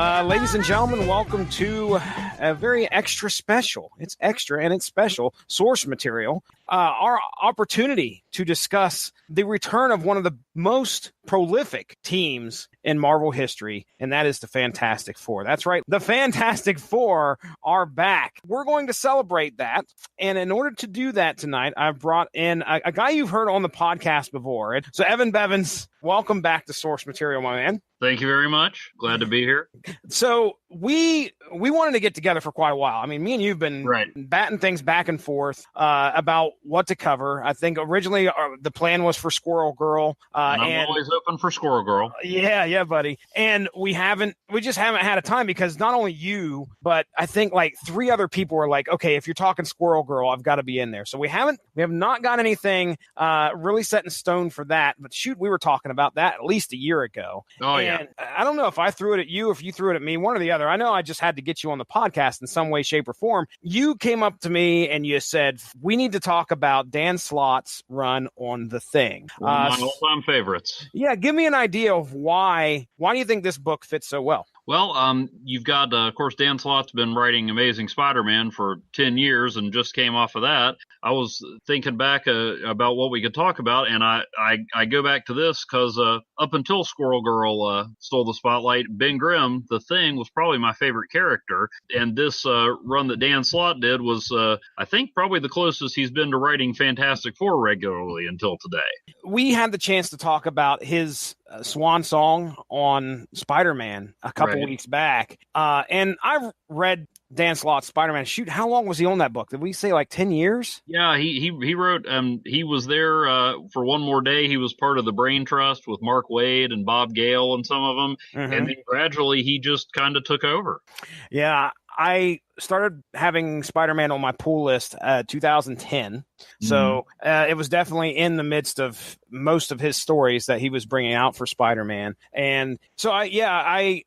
Ladies and gentlemen, welcome to a very extra special. It's extra and it's special source material. Our opportunity to discuss the return of one of the most prolific teams in Marvel history, and that is the Fantastic Four. That's right. The Fantastic Four are back. We're going to celebrate that. And in order to do that tonight, I've brought in a guy you've heard on the podcast before. So Evan Bevins, welcome back to Source Material, my man. Thank you very much. Glad to be here. So we wanted to get together for quite a while. I mean, me and you've been batting things back and forth about what to cover. I think originally the plan was for Squirrel Girl. I'm always open for Squirrel Girl. Yeah, buddy. And we just haven't had a time because not only you, but I think like 3 other people were like, okay, if you're talking Squirrel Girl, I've got to be in there. So we have not got anything really set in stone for that. But shoot, we were talking about that at least a year ago. Oh, yeah. And I don't know if I threw it at you, if you threw it at me, one or the other. I know I just had to get you on the podcast in some way, shape, or form. You came up to me and you said, we need to talk about Dan Slott's run on The Thing. One of my all-time favorites. Yeah, give me an idea of why do you think this book fits so well? Well, you've got, of course, Dan Slott's been writing Amazing Spider-Man for 10 years and just came off of that. I was thinking back about what we could talk about, and I go back to this because up until Squirrel Girl stole the spotlight, Ben Grimm, The Thing, was probably my favorite character. And this run that Dan Slott did was, I think, probably the closest he's been to writing Fantastic Four regularly until today. We had the chance to talk about his swan song on Spider-Man a couple weeks back. And I've read Dan Slott's Spider-Man. Shoot, how long was he on that book? Did we say like 10 years? Yeah, he wrote, he was there for one more day. He was part of the Brain Trust with Mark Waid and Bob Gale and some of them. Mm-hmm. And then gradually he just kind of took over. Yeah. I started having Spider-Man on my pull list 2010. So it was definitely in the midst of most of his stories that he was bringing out for Spider-Man. And so I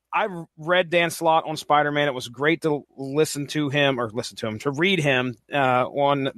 read Dan Slott on Spider-Man. It was great to to read him on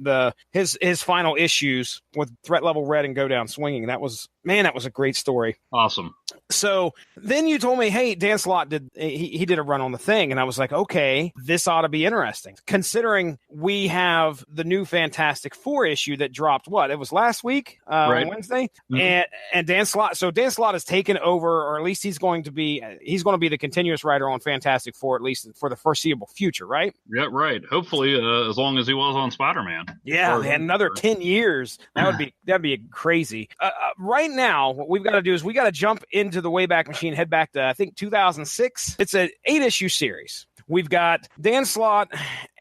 his final issues with Threat Level Red and Go Down Swinging. That was a great story. Awesome. So then you told me, hey, Dan Slott did a run on The Thing. And I was like, okay, this ought to be interesting. Considering we have the new Fantastic Four issue that dropped, it was last week, on Wednesday. Mm-hmm. And Dan Slott has taken over, or at least he's going to be the continuous writer on Fantastic Four, at least for the foreseeable future, right? Yeah, right. Hopefully, as long as he was on Spider-Man. Yeah, man, another 10 years. That'd be crazy. Right now, what we've got to do is we got to jump into the Wayback Machine, head back to, I think, 2006. It's an 8-issue series. We've got Dan Slott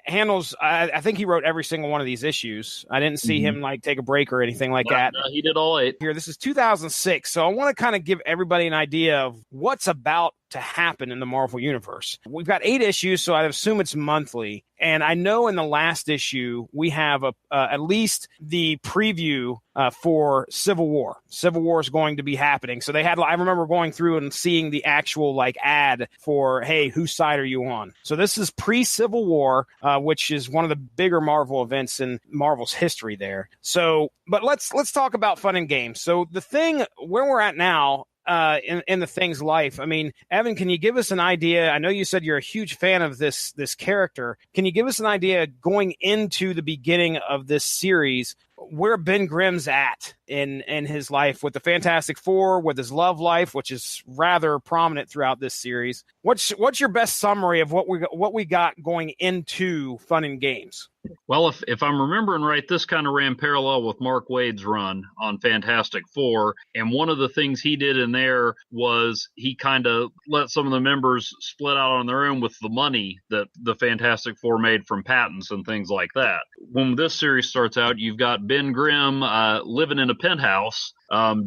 handles, I think he wrote every single one of these issues. I didn't see him take a break or anything like that. No, he did all 8. Here, this is 2006. So I want to kind of give everybody an idea of what's about to happen in the Marvel Universe. We've got 8 issues, so I assume it's monthly. And I know in the last issue, we have at least the preview for Civil War. Civil War is going to be happening. So I remember going through and seeing the actual ad for, hey, whose side are you on? So this is pre-Civil War, which is one of the bigger Marvel events in Marvel's history there. So, but let's talk about fun and games. So the thing where we're at now, in the Thing's life. I mean, Evan, can you give us an idea? I know you said you're a huge fan of this character. Can you give us an idea going into the beginning of this series where Ben Grimm's at in his life with the Fantastic Four, with his love life, which is rather prominent throughout this series? What's your best summary of what we got going into Fun and Games? Well, if I'm remembering right, this kind of ran parallel with Mark Waid's run on Fantastic Four. And one of the things he did in there was he kind of let some of the members split out on their own with the money that the Fantastic Four made from patents and things like that. When this series starts out, you've got Ben Grimm living in a penthouse,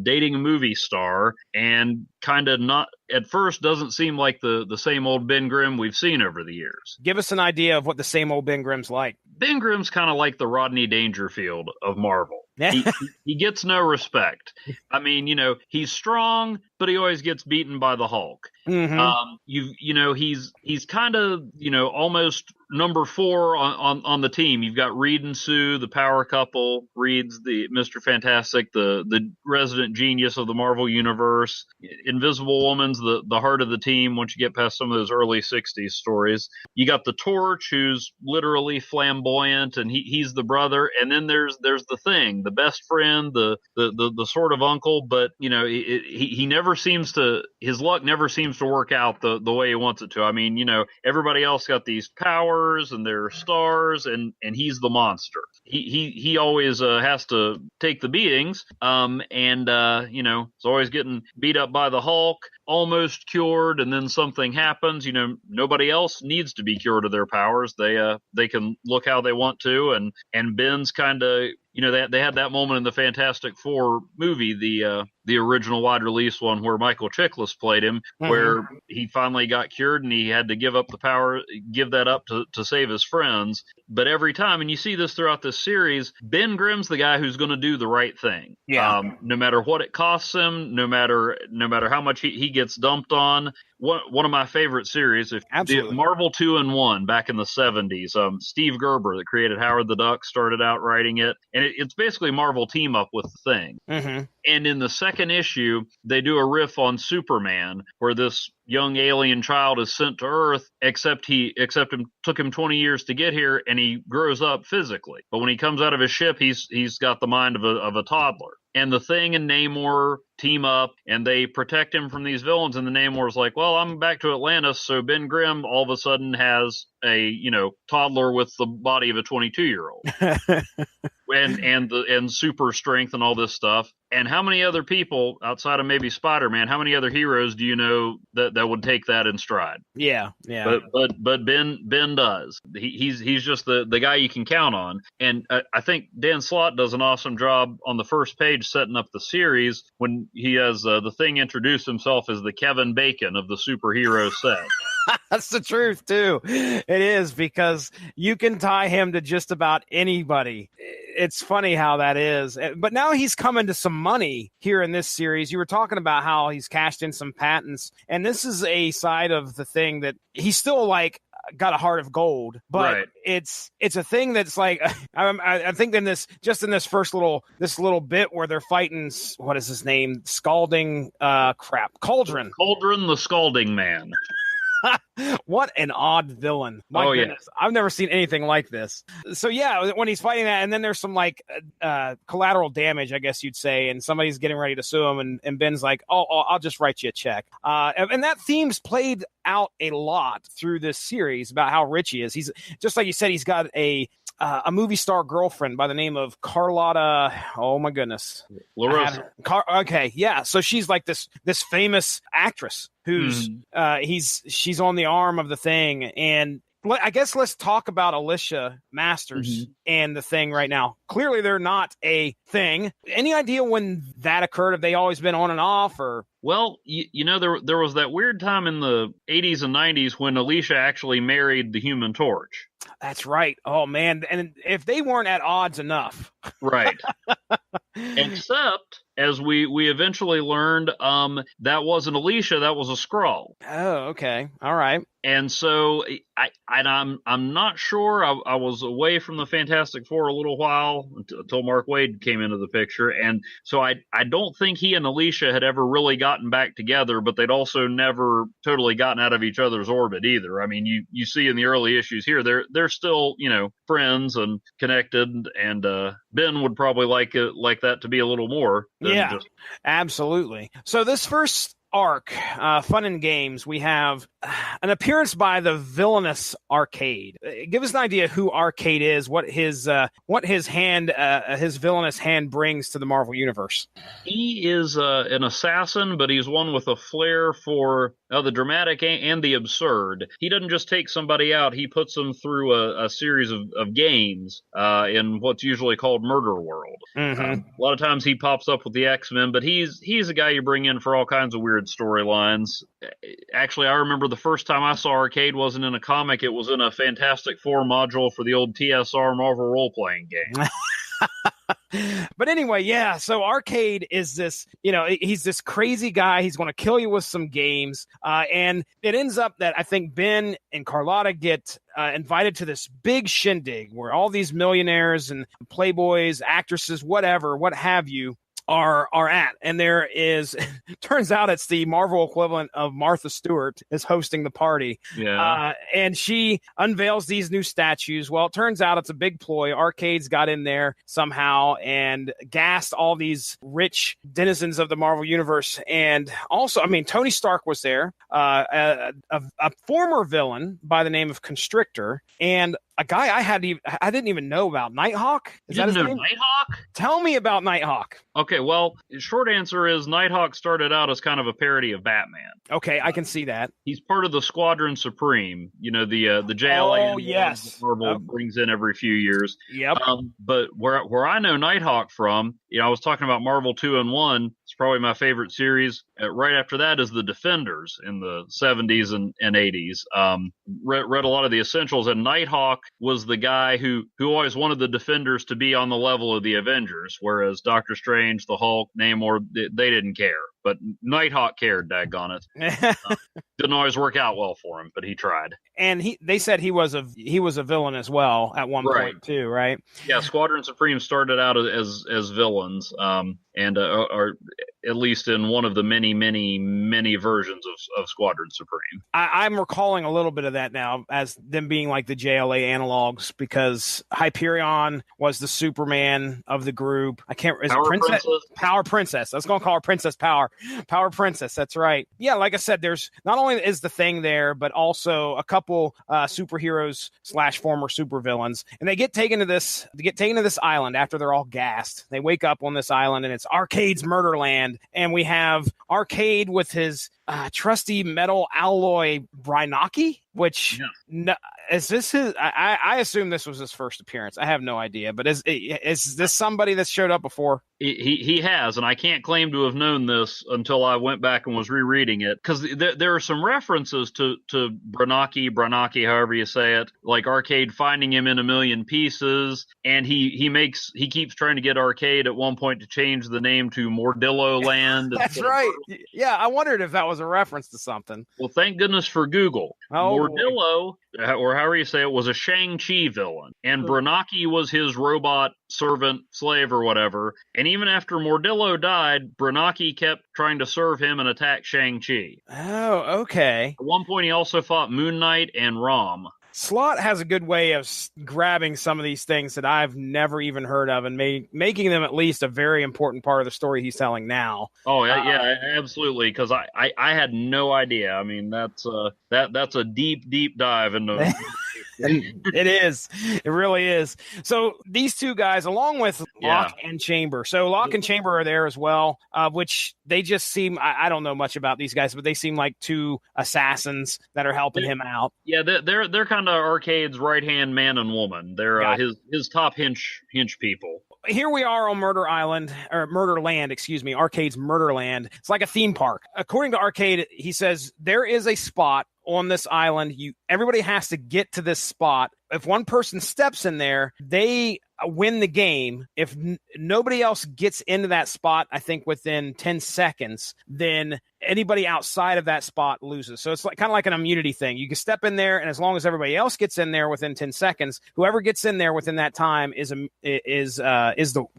dating a movie star, and kind of not at first doesn't seem like the same old Ben Grimm we've seen over the years. Give us an idea of what the same old Ben Grimm's like. Ben Grimm's kind of like the Rodney Dangerfield of Marvel. He gets no respect. I mean, he's strong, but he always gets beaten by the Hulk. Mm-hmm. He's kind of, almost number 4 on the team. You've got Reed and Sue, the power couple. Reed's the Mr. Fantastic, the resident genius of the Marvel universe. Invisible Woman's the heart of the team once you get past some of those early 60s stories. You got the Torch, who's literally flamboyant, and he's the brother. And then there's the Thing, the best friend, the sort of uncle, but he never seems to, his luck never seems to work out the way he wants it to. I mean, everybody else got these powers and they're stars, and he's the monster. He always has to take the beatings, is always getting beat up by the Hulk, almost cured, and then something happens. Nobody else needs to be cured of their powers. They can look how they want to, and Ben's kind of, they had that moment in the Fantastic Four movie, the original wide release one where Michael Chiklis played him, where he finally got cured and he had to give up the power, give that up to save his friends. But every time, and you see this throughout this series, Ben Grimm's the guy who's going to do the right thing. Yeah. No matter what it costs him, no matter how much he gets dumped on. One of my favorite series, Absolutely. Marvel 2-in-1 back in the 70s. Steve Gerber, that created Howard the Duck, started out writing it, and it's basically Marvel team up with the Thing. Mm-hmm. And in the second issue, they do a riff on Superman, where this young alien child is sent to Earth, except him took him 20 years to get here, and he grows up physically. But when he comes out of his ship, he's got the mind of a toddler. And the Thing and Namor team up, and they protect him from these villains. And the Namor's like, well, I'm back to Atlantis. So Ben Grimm all of a sudden has a, toddler with the body of a 22-year-old. and super strength and all this stuff. And how many other people outside of maybe Spider-Man, how many other heroes do you know that would take that in stride? Yeah. But Ben does. He's just the guy you can count on. And I think Dan Slott does an awesome job on the first page setting up the series when he has the Thing introduce himself as the Kevin Bacon of the superhero set. That's the truth, too. It is, because you can tie him to just about anybody. It's funny how that is. But now he's coming to some money here in this series. You were talking about how he's cashed in some patents, and this is a side of the Thing that he's still got a heart of gold, but right. It's a thing that's I think in this first little bit where they're fighting, what is his name? Cauldron the Scalding Man. What an odd villain. My goodness. Yeah. I've never seen anything like this. So yeah, when he's fighting that, and then there's some collateral damage, I guess you'd say, and somebody's getting ready to sue him, and Ben's like, oh, I'll just write you a check. And that theme's played out a lot through this series about how rich he is. He's, just like you said, he's got a movie star girlfriend by the name of Carlotta. Oh my goodness. LaRosa. Okay. Yeah. So she's like this famous actress who's, she's on the arm of the Thing. And I guess let's talk about Alicia Masters and the Thing right now. Clearly they're not a thing. Any idea when that occurred? Have they always been on and off, or? Well, there was that weird time in the 80s and 90s when Alicia actually married the Human Torch. That's right. Oh, man. And if they weren't at odds enough. Right. Except, as we eventually learned, that wasn't Alicia, that was a Skrull. Oh, okay. All right. And so I'm not sure. I was away from the Fantastic Four a little while until Mark Waid came into the picture. And so I don't think he and Alicia had ever really gotten back together, but they'd also never totally gotten out of each other's orbit either. I mean, you see in the early issues here, they're still, friends and connected, and Ben would probably like that to be a little more. Yeah, absolutely. So this first arc, Fun and Games, we have an appearance by the villainous Arcade. Give us an idea who Arcade is, what his villainous hand brings to the Marvel Universe. He is an assassin, but he's one with a flair for the dramatic and the absurd. He doesn't just take somebody out, he puts them through a series of games in what's usually called Murder World. A lot of times he pops up with the X-Men, but he's a guy you bring in for all kinds of weird storylines. Actually, I remember the first time I saw Arcade wasn't in a comic, it was in a Fantastic Four module for the old TSR Marvel role-playing game. But anyway, yeah. So Arcade is this, he's this crazy guy. He's going to kill you with some games. And it ends up that I think Ben and Carlotta get invited to this big shindig where all these millionaires and playboys, actresses, whatever, what have you, are at. And there is, turns out it's the Marvel equivalent of Martha Stewart is hosting the party. Yeah. And she unveils these new statues. Well, it turns out it's a big ploy. Arcade's got in there somehow and gassed all these rich denizens of the Marvel universe. And also, I mean, Tony Stark was there, a former villain by the name of Constrictor, and a guy I didn't even know about, Nighthawk. Is that his name? Nighthawk? Tell me about Nighthawk. Okay, well, short answer is Nighthawk started out as kind of a parody of Batman. Okay, I can see that. He's part of the Squadron Supreme, the JLA yes. Marvel brings in every few years. Yep. But where I know Nighthawk from, I was talking about Marvel 2-in-1. It's probably my favorite series. Right after that is the Defenders in the 70s and 80s. Read a lot of the essentials, and Nighthawk was the guy who always wanted the Defenders to be on the level of the Avengers, whereas Doctor Strange, the Hulk, Namor, they didn't care. But Nighthawk cared, daggone it. Didn't always work out well for him, but he tried. And they said he was a villain as well at one point too, right? Yeah, Squadron Supreme started out as villains, and are at least in one of the many versions of Squadron Supreme. I'm recalling a little bit of that now as them being like the JLA analogs, because Hyperion was the Superman of the group. I can't. Is Power it Princess? Princess? Princess. I was going to call her Princess Power. Power Princess. That's right. Yeah, like I said, there's not only is the Thing there, but also a couple superheroes / former supervillains, and they get taken to this island after they're all gassed. They wake up on this island, and it's Arcade's Murderland, and we have Arcade with his trusty metal alloy Brynaki, which is this his? I assume this was his first appearance. I have no idea, but is this somebody that's showed up before? He has, and I can't claim to have known this until I went back and was rereading it, because there are some references to Brynaki, however you say it, like Arcade finding him in a million pieces, and he keeps trying to get Arcade at one point to change the name to Mordillo Land. That's right. Yeah, I wondered if that was a reference to something. Well, thank goodness for Google. Mordillo, or however you say it, was a Shang-Chi villain, and Brynaki was his robot servant, slave, or whatever. And even after Mordillo died, Brynaki kept trying to serve him and attack Shang-Chi. Oh, okay. At one point, he also fought Moon Knight and Rom. Slott has a good way of grabbing some of these things that I've never even heard of and making them at least a very important part of the story he's telling now. Oh, yeah, absolutely, because I had no idea. I mean, that's a deep dive into... It is. It really is. So these two guys, along with Locke and Chamber. So Locke and Chamber are there as well, which they just seem, I don't know much about these guys, but they seem like two assassins that are helping him out. Yeah, they're kind of Arcade's right-hand man and woman. They're his top hinge people. Here we are on Murderland, Arcade's Murderland. It's like a theme park. According to Arcade, he says there is a spot on this island. Everybody has to get to this spot. If one person steps in there, they win the game. If nobody else gets into that spot, I think within 10 seconds, then anybody outside of that spot loses. So it's kind of like an immunity thing. You can step in there, and as long as everybody else gets in there within 10 seconds, whoever gets in there within that time is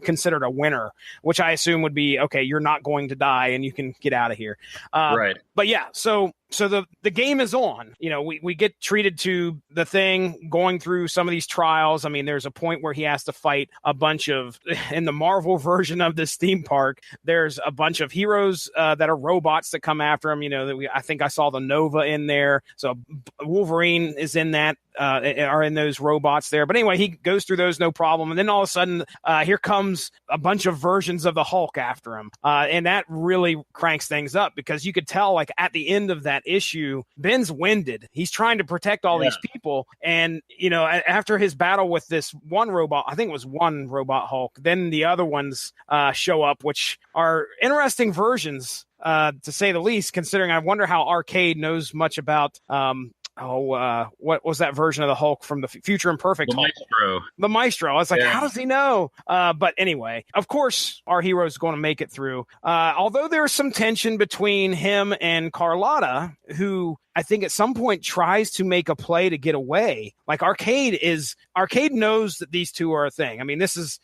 considered a winner, which I assume would be, okay, you're not going to die and you can get out of here. Right. But yeah, so the game is on. We get treated to the Thing going through some of these trials. I mean, there's a point where he has to fight a bunch of, in the Marvel version of this theme park, there's a bunch of heroes that are robots that come after him. I think I saw the Nova in there. So Wolverine is in that. Are in those robots there. But anyway, he goes through those no problem. And then all of a sudden, here comes a bunch of versions of the Hulk after him. And that really cranks things up, because you could tell, like, at the end of that issue, Ben's winded. He's trying to protect all these people. And, after his battle with this one robot, I think it was one robot Hulk, then the other ones show up, which are interesting versions, to say the least, considering I wonder how Arcade knows much about what was that version of the Hulk from the Future Imperfect The Hulk? Maestro. The Maestro. I was like, Yeah. how does he know? But anyway, of course, our hero is going to make it through. Although there's some tension between him and Carlotta, who I think at some point tries to make a play to get away. Like Arcade knows that these two are a thing. I mean, this is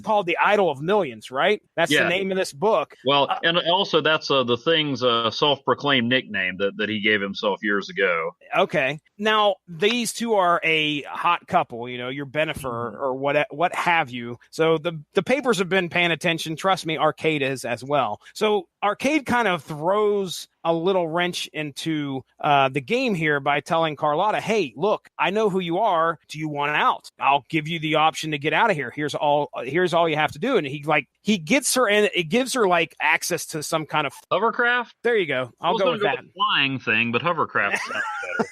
called the Idol of Millions, right? That's the name of this book. Well, and also that's the Thing's self-proclaimed nickname that he gave himself years ago. Okay. Now, these two are a hot couple, your Benifer or what have you. So the papers have been paying attention. Trust me, Arcade is as well. So Arcade kind of throws a little wrench into the game here by telling Carlotta, hey, look, I know who you are. Do you want out? I'll give you the option to get out of here. Here's all you have to do. And he gets her and it gives her like access to some kind of hovercraft. There you go. I'll go with that. Flying thing, but hovercraft sounds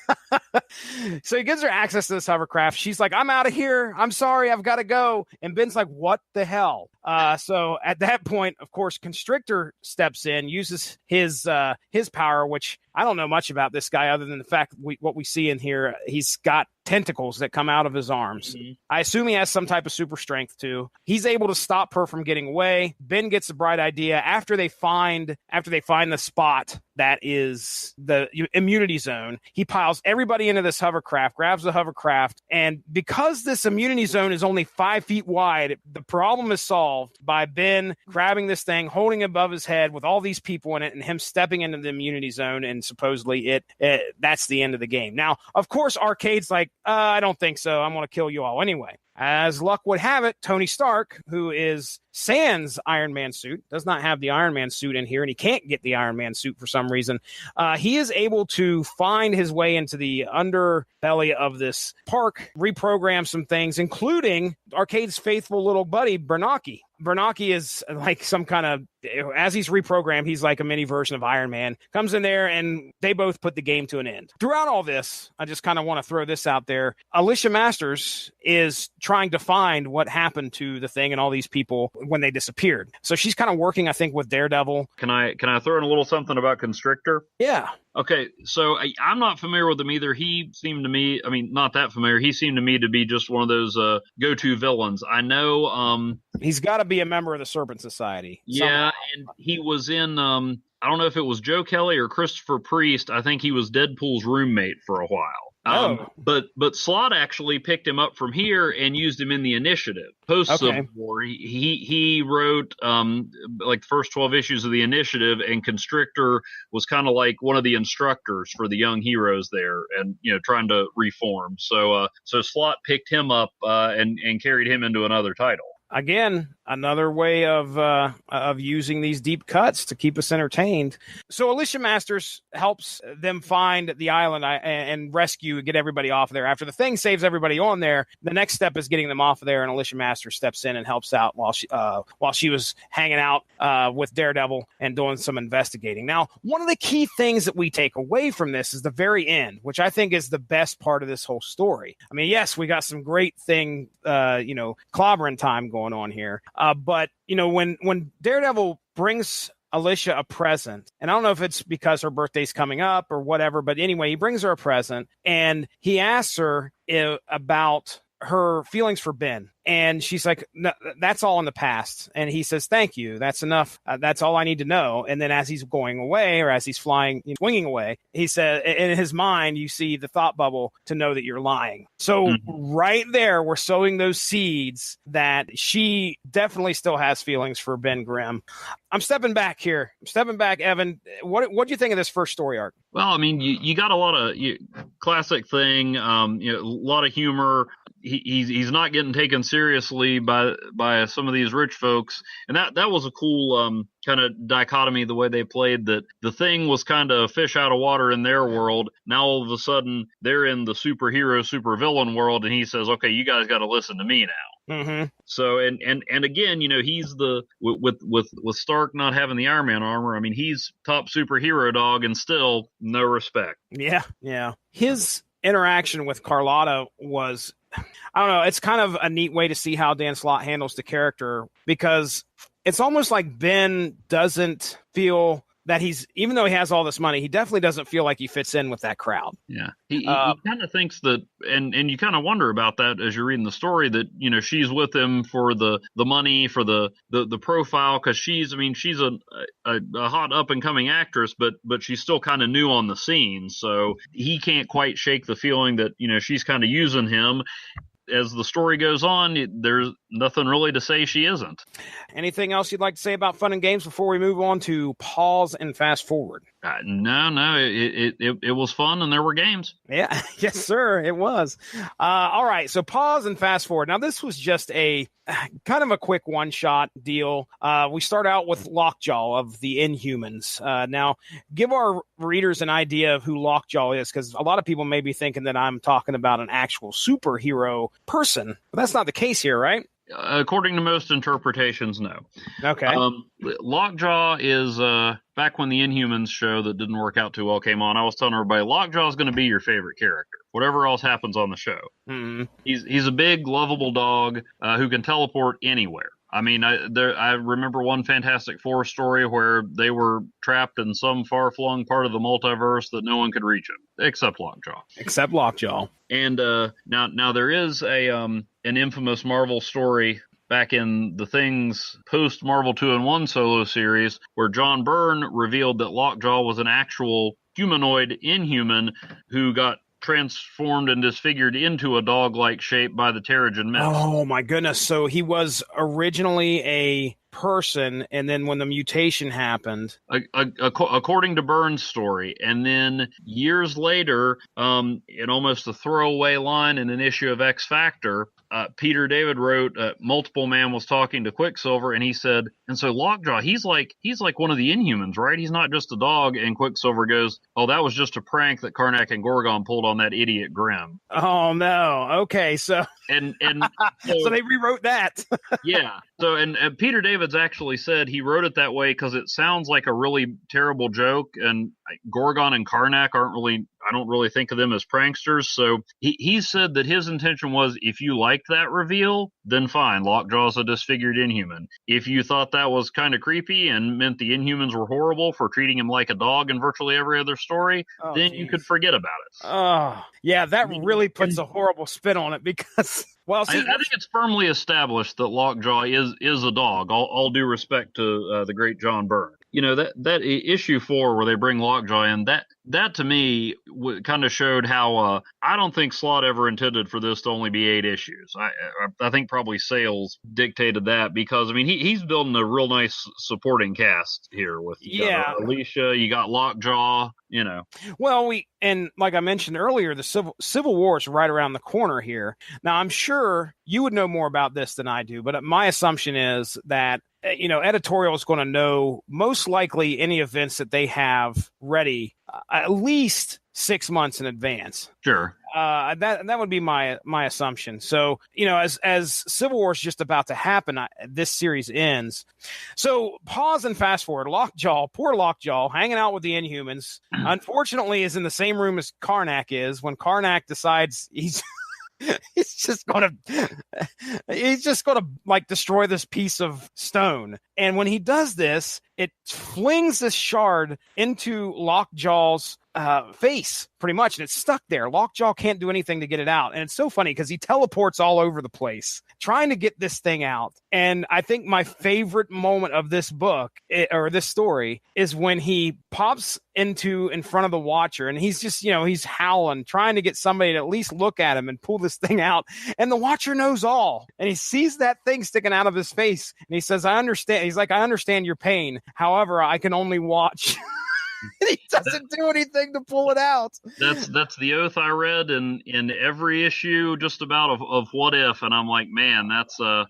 better. So he gives her access to this hovercraft. She's like, I'm out of here. I'm sorry. I've got to go. And Ben's like, what the hell? So at that point, of course, Constrictor steps in, uses his power, which I don't know much about this guy other than the fact what we see in here. He's got tentacles that come out of his arms. Mm-hmm. I assume he has some type of super strength too. He's able to stop her from getting away. Ben gets a bright idea after they find the spot that is the immunity zone. He piles everybody into this hovercraft, grabs the hovercraft, and because this immunity zone is only 5 feet wide, the problem is solved by Ben grabbing this thing, holding it above his head with all these people in it, and him stepping into the immunity zone, and supposedly that's the end of the game. Now, of course, Arcade's like, I don't think so. I'm going to kill you all anyway. As luck would have it, Tony Stark, who is Sans Iron Man suit, does not have the Iron Man suit in here, and he can't get the Iron Man suit for some reason. He is able to find his way into the underbelly of this park, reprogram some things, including Arcade's faithful little buddy, Bernanke. Bernanke is like some kind of, as he's reprogrammed, he's like a mini version of Iron Man. Comes in there, and they both put the game to an end. Throughout all this, I just kind of want to throw this out there. Alicia Masters is trying to find what happened to the Thing and all these people when they disappeared. So she's kind of working, I think, with Daredevil. Can I throw in a little something about Constrictor? Yeah. Okay, so I'm not familiar with him either. He seemed to me, not that familiar. He seemed to me to be just one of those go-to villains. I know... he's got to be a member of the Serpent Society. Yeah, somehow. And he was in... I don't know if it was Joe Kelly or Christopher Priest. I think he was Deadpool's roommate for a while. But Slott actually picked him up from here and used him in the Initiative. Post-Civil War, he wrote like the first 12 issues of the Initiative, and Constrictor was kind of like one of the instructors for the young heroes there, and trying to reform. So Slott picked him up and carried him into another title. Again, another way of using these deep cuts to keep us entertained. So Alicia Masters helps them find the island and get everybody off of there. After the Thing saves everybody on there, the next step is getting them off of there, and Alicia Masters steps in and helps out while she was hanging out with Daredevil and doing some investigating. Now, one of the key things that we take away from this is the very end, which I think is the best part of this whole story. I mean, yes, we got some great clobbering time going on here. But when Daredevil brings Alicia a present, and I don't know if it's because her birthday's coming up or whatever, but anyway, he brings her a present and he asks her about her feelings for Ben. And she's like, no, that's all in the past. And he says, thank you. That's enough. That's all I need to know. And then as he's going away, or as he's swinging away, he said, in his mind, you see the thought bubble to know that you're lying. So right there, we're sowing those seeds that she definitely still has feelings for Ben Grimm. I'm stepping back here. Evan. What do you think of this first story arc? Well, you got a lot of classic Thing, a lot of humor. He's not getting taken seriously by some of these rich folks, and that was a cool kind of dichotomy, the way they played that. The Thing was kind of fish out of water in their world. Now all of a sudden they're in the superhero supervillain world, and he says, okay, you guys got to listen to me now. Mm-hmm. So and again, he's with Stark not having the Iron Man armor. He's top superhero dog, and still no respect. Yeah. His interaction with Carlotta was, I don't know, it's kind of a neat way to see how Dan Slott handles the character, because it's almost like Ben doesn't feel that even though he has all this money, he definitely doesn't feel like he fits in with that crowd. Yeah. He kind of thinks that, and you kind of wonder about that as you're reading the story, that, she's with him for the money, for the profile, because she's a hot up and coming actress, but she's still kind of new on the scene. So he can't quite shake the feeling that, she's kind of using him. As the story goes on, there's nothing really to say she isn't. Anything else you'd like to say about Fun and Games before we move on to pause and fast forward? No, it was fun and there were games. Yeah, yes, sir, it was. All right, so pause and fast forward. Now, this was just a kind of a quick one-shot deal. We start out with Lockjaw of the Inhumans. Now, give our readers an idea of who Lockjaw is, because a lot of people may be thinking that I'm talking about an actual superhero person, but that's not the case here, right? According to most interpretations, no. Okay. Lockjaw is back when the Inhumans show that didn't work out too well came on. I was telling everybody Lockjaw is going to be your favorite character, whatever else happens on the show. Mm-hmm. He's a big, lovable dog who can teleport anywhere. I mean, I remember one Fantastic Four story where they were trapped in some far-flung part of the multiverse that no one could reach him, except Lockjaw. Except Lockjaw. And now there is an infamous Marvel story back in the Things post Marvel 2-in-1 solo series where John Byrne revealed that Lockjaw was an actual humanoid Inhuman who got transformed and disfigured into a dog-like shape by the Terrigen Mist. Oh my goodness. So he was originally a person, and then when the mutation happened, according to Byrne's story, and then years later, in almost a throwaway line in an issue of X Factor, Peter David wrote, Multiple Man was talking to Quicksilver, and he said, and so Lockjaw, he's like one of the Inhumans, right? He's not just a dog. And Quicksilver goes, oh, that was just a prank that Karnak and Gorgon pulled on that idiot Grimm. Oh no. Okay, so and so they rewrote that. Yeah. So and Peter David's actually said he wrote it that way because it sounds like a really terrible joke, and Gorgon and Karnak I don't really think of them as pranksters. So he said that his intention was, if you liked that reveal, then fine, Lockjaw's a disfigured Inhuman. If you thought that was kind of creepy and meant the Inhumans were horrible for treating him like a dog in virtually every other story, then you could forget about it. Oh, yeah, that really puts a horrible spin on it because, well, see, I think it's firmly established that Lockjaw is a dog. All due respect to the great John Byrne. That issue 4 where they bring Lockjaw in, that to me kind of showed how I don't think Slott ever intended for this to only be 8 issues. I think probably sales dictated that because, I mean, he's building a real nice supporting cast here with Alicia, you got Lockjaw, Well, and like I mentioned earlier, the Civil War is right around the corner here. Now, I'm sure you would know more about this than I do, but my assumption is that editorial is going to know most likely any events that they have ready at least 6 months in advance. Sure. That would be my assumption. So, as Civil War is just about to happen, this series ends. So pause and fast forward. Poor Lockjaw, hanging out with the Inhumans, unfortunately is in the same room as Karnak is when Karnak decides he's just gonna like destroy this piece of stone. And when he does this, it flings this shard into Lockjaw's face, pretty much, and it's stuck there. Lockjaw can't do anything to get it out. And it's so funny because he teleports all over the place trying to get this thing out. And I think my favorite moment of this book or this story is when he pops in front of the Watcher, and he's just, he's howling, trying to get somebody to at least look at him and pull this thing out. And the Watcher knows all, and he sees that thing sticking out of his face, and he says, I understand. He's like, I understand your pain. However, I can only watch. He doesn't do anything to pull it out. That's the oath I read in every issue just about of What If, and I'm like, man, that's the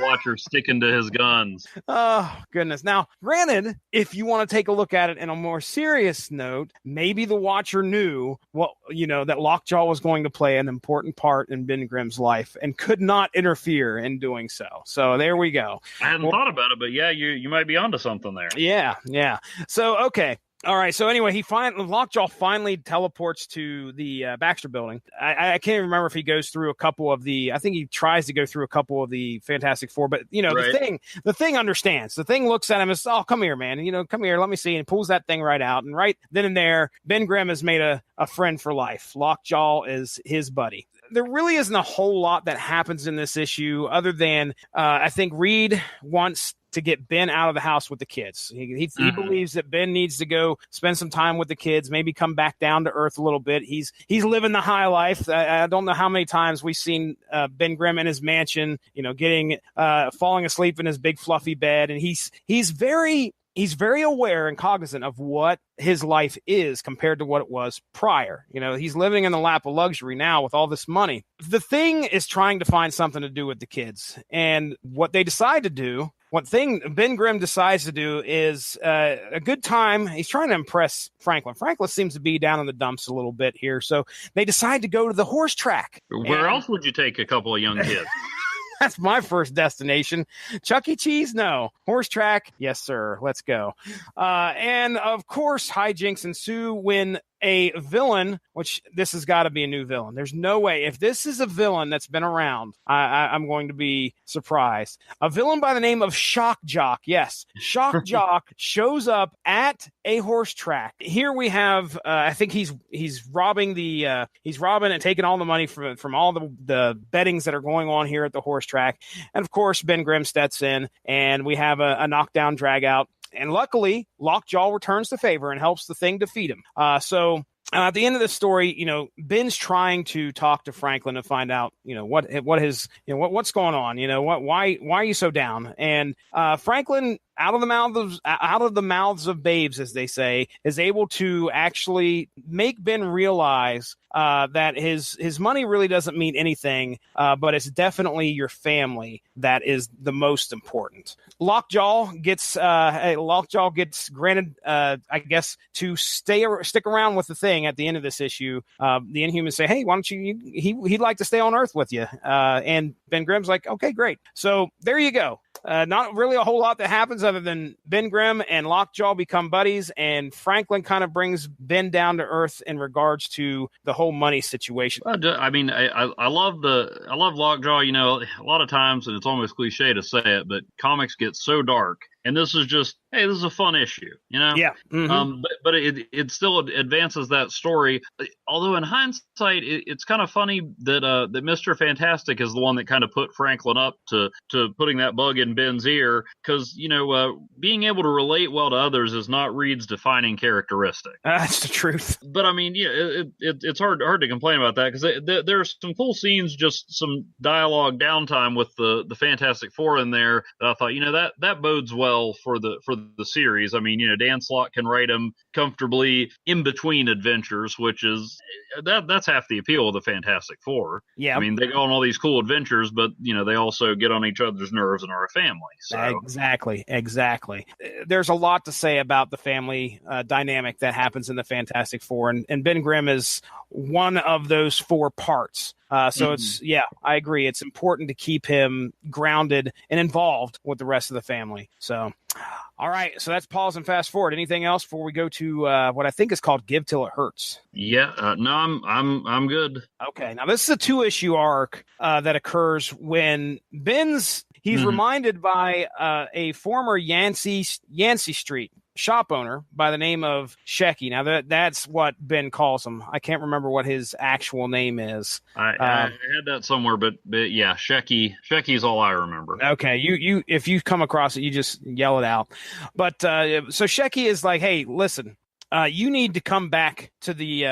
Watcher sticking to his guns. Oh goodness. Now, granted, if you want to take a look at it in a more serious note, maybe the Watcher knew that Lockjaw was going to play an important part in Ben Grimm's life and could not interfere in doing so. So there we go. I hadn't thought about it, but yeah, you might be onto something there. Yeah. So okay. All right. So anyway, Lockjaw finally teleports to the Baxter building. I can't even remember if he goes through a couple of I think he tries to go through a couple of the Fantastic Four, but Right. the thing understands. The thing looks at him and says, "Oh, come here, man. Come here. Let me see." And pulls that thing right out. And right then and there, Ben Grimm has made a friend for life. Lockjaw is his buddy. There really isn't a whole lot that happens in this issue other than I think Reed wants to get Ben out of the house with the kids. He believes that Ben needs to go spend some time with the kids, maybe come back down to earth a little bit. He's living the high life. I don't know how many times we've seen Ben Grimm in his mansion, getting falling asleep in his big fluffy bed, and he's very aware and cognizant of what his life is compared to what it was prior. He's living in the lap of luxury now with all this money. The Thing is trying to find something to do with the kids, and what they decide to do. One thing Ben Grimm decides to do is a good time. He's trying to impress Franklin. Franklin seems to be down in the dumps a little bit here. So they decide to go to the horse track. Where else would you take a couple of young kids? That's my first destination. Chuck E. Cheese? No. Horse track? Yes, sir. Let's go. And of course, hijinks ensue when a villain, which this has got to be a new villain. There's no way. If this is a villain that's been around, I'm going to be surprised. A villain by the name of Shock Jock. Yes, Shock Jock shows up at a horse track. Here we have, I think he's robbing and taking all the money from all the bettings that are going on here at the horse track. And of course, Ben Grimm steps in, and we have a knockdown drag out. And luckily, Lockjaw returns the favor and helps the Thing defeat him. So at the end of the story, Ben's trying to talk to Franklin to find out, what's going on. Why are you so down? And Franklin, out of the mouths of babes, as they say, is able to actually make Ben realize that his money really doesn't mean anything, but it's definitely your family that is the most important. Lockjaw gets granted, I guess, to stick around with the Thing at the end of this issue. The Inhumans say, "Hey, why don't he'd like to stay on Earth with you," and Ben Grimm's like, "Okay, great." So there you go. Not really a whole lot that happens other than Ben Grimm and Lockjaw become buddies, and Franklin kind of brings Ben down to earth in regards to the whole money situation. I mean, I love Lockjaw. A lot of times, and it's almost cliche to say it, but comics get so dark. And this is just, hey, this is a fun issue, Yeah. Mm-hmm. But it still advances that story. Although in hindsight, it's kind of funny that Mr. Fantastic is the one that kind of put Franklin up to putting that bug in Ben's ear, because being able to relate well to others is not Reed's defining characteristic. That's the truth. But I mean, it's hard to complain about that, because there's some cool scenes, just some dialogue downtime with the Fantastic Four in there that I thought, that bodes well for the series. I mean, Dan Slott can write them comfortably in between adventures, which is that's half the appeal of the Fantastic Four. Yeah, I mean, they go on all these cool adventures, but they also get on each other's nerves and are a family. So. Exactly. There's a lot to say about the family dynamic that happens in the Fantastic Four, and Ben Grimm is one of those four parts. It's, I agree. It's important to keep him grounded and involved with the rest of the family. So, all right. So that's pause and fast forward. Anything else before we go to what I think is called Give Till It Hurts? Yeah. No, I'm good. Okay. Now this is a 2-issue arc that occurs when he's reminded by a former Yancey Street shop owner by the name of Shecky. Now that's what Ben calls him. I can't remember what his actual name is. I had that somewhere, but yeah, Shecky's all I remember. Okay, you if you come across it, you just yell it out. But so Shecky is like, "Hey, listen, you need to come back to the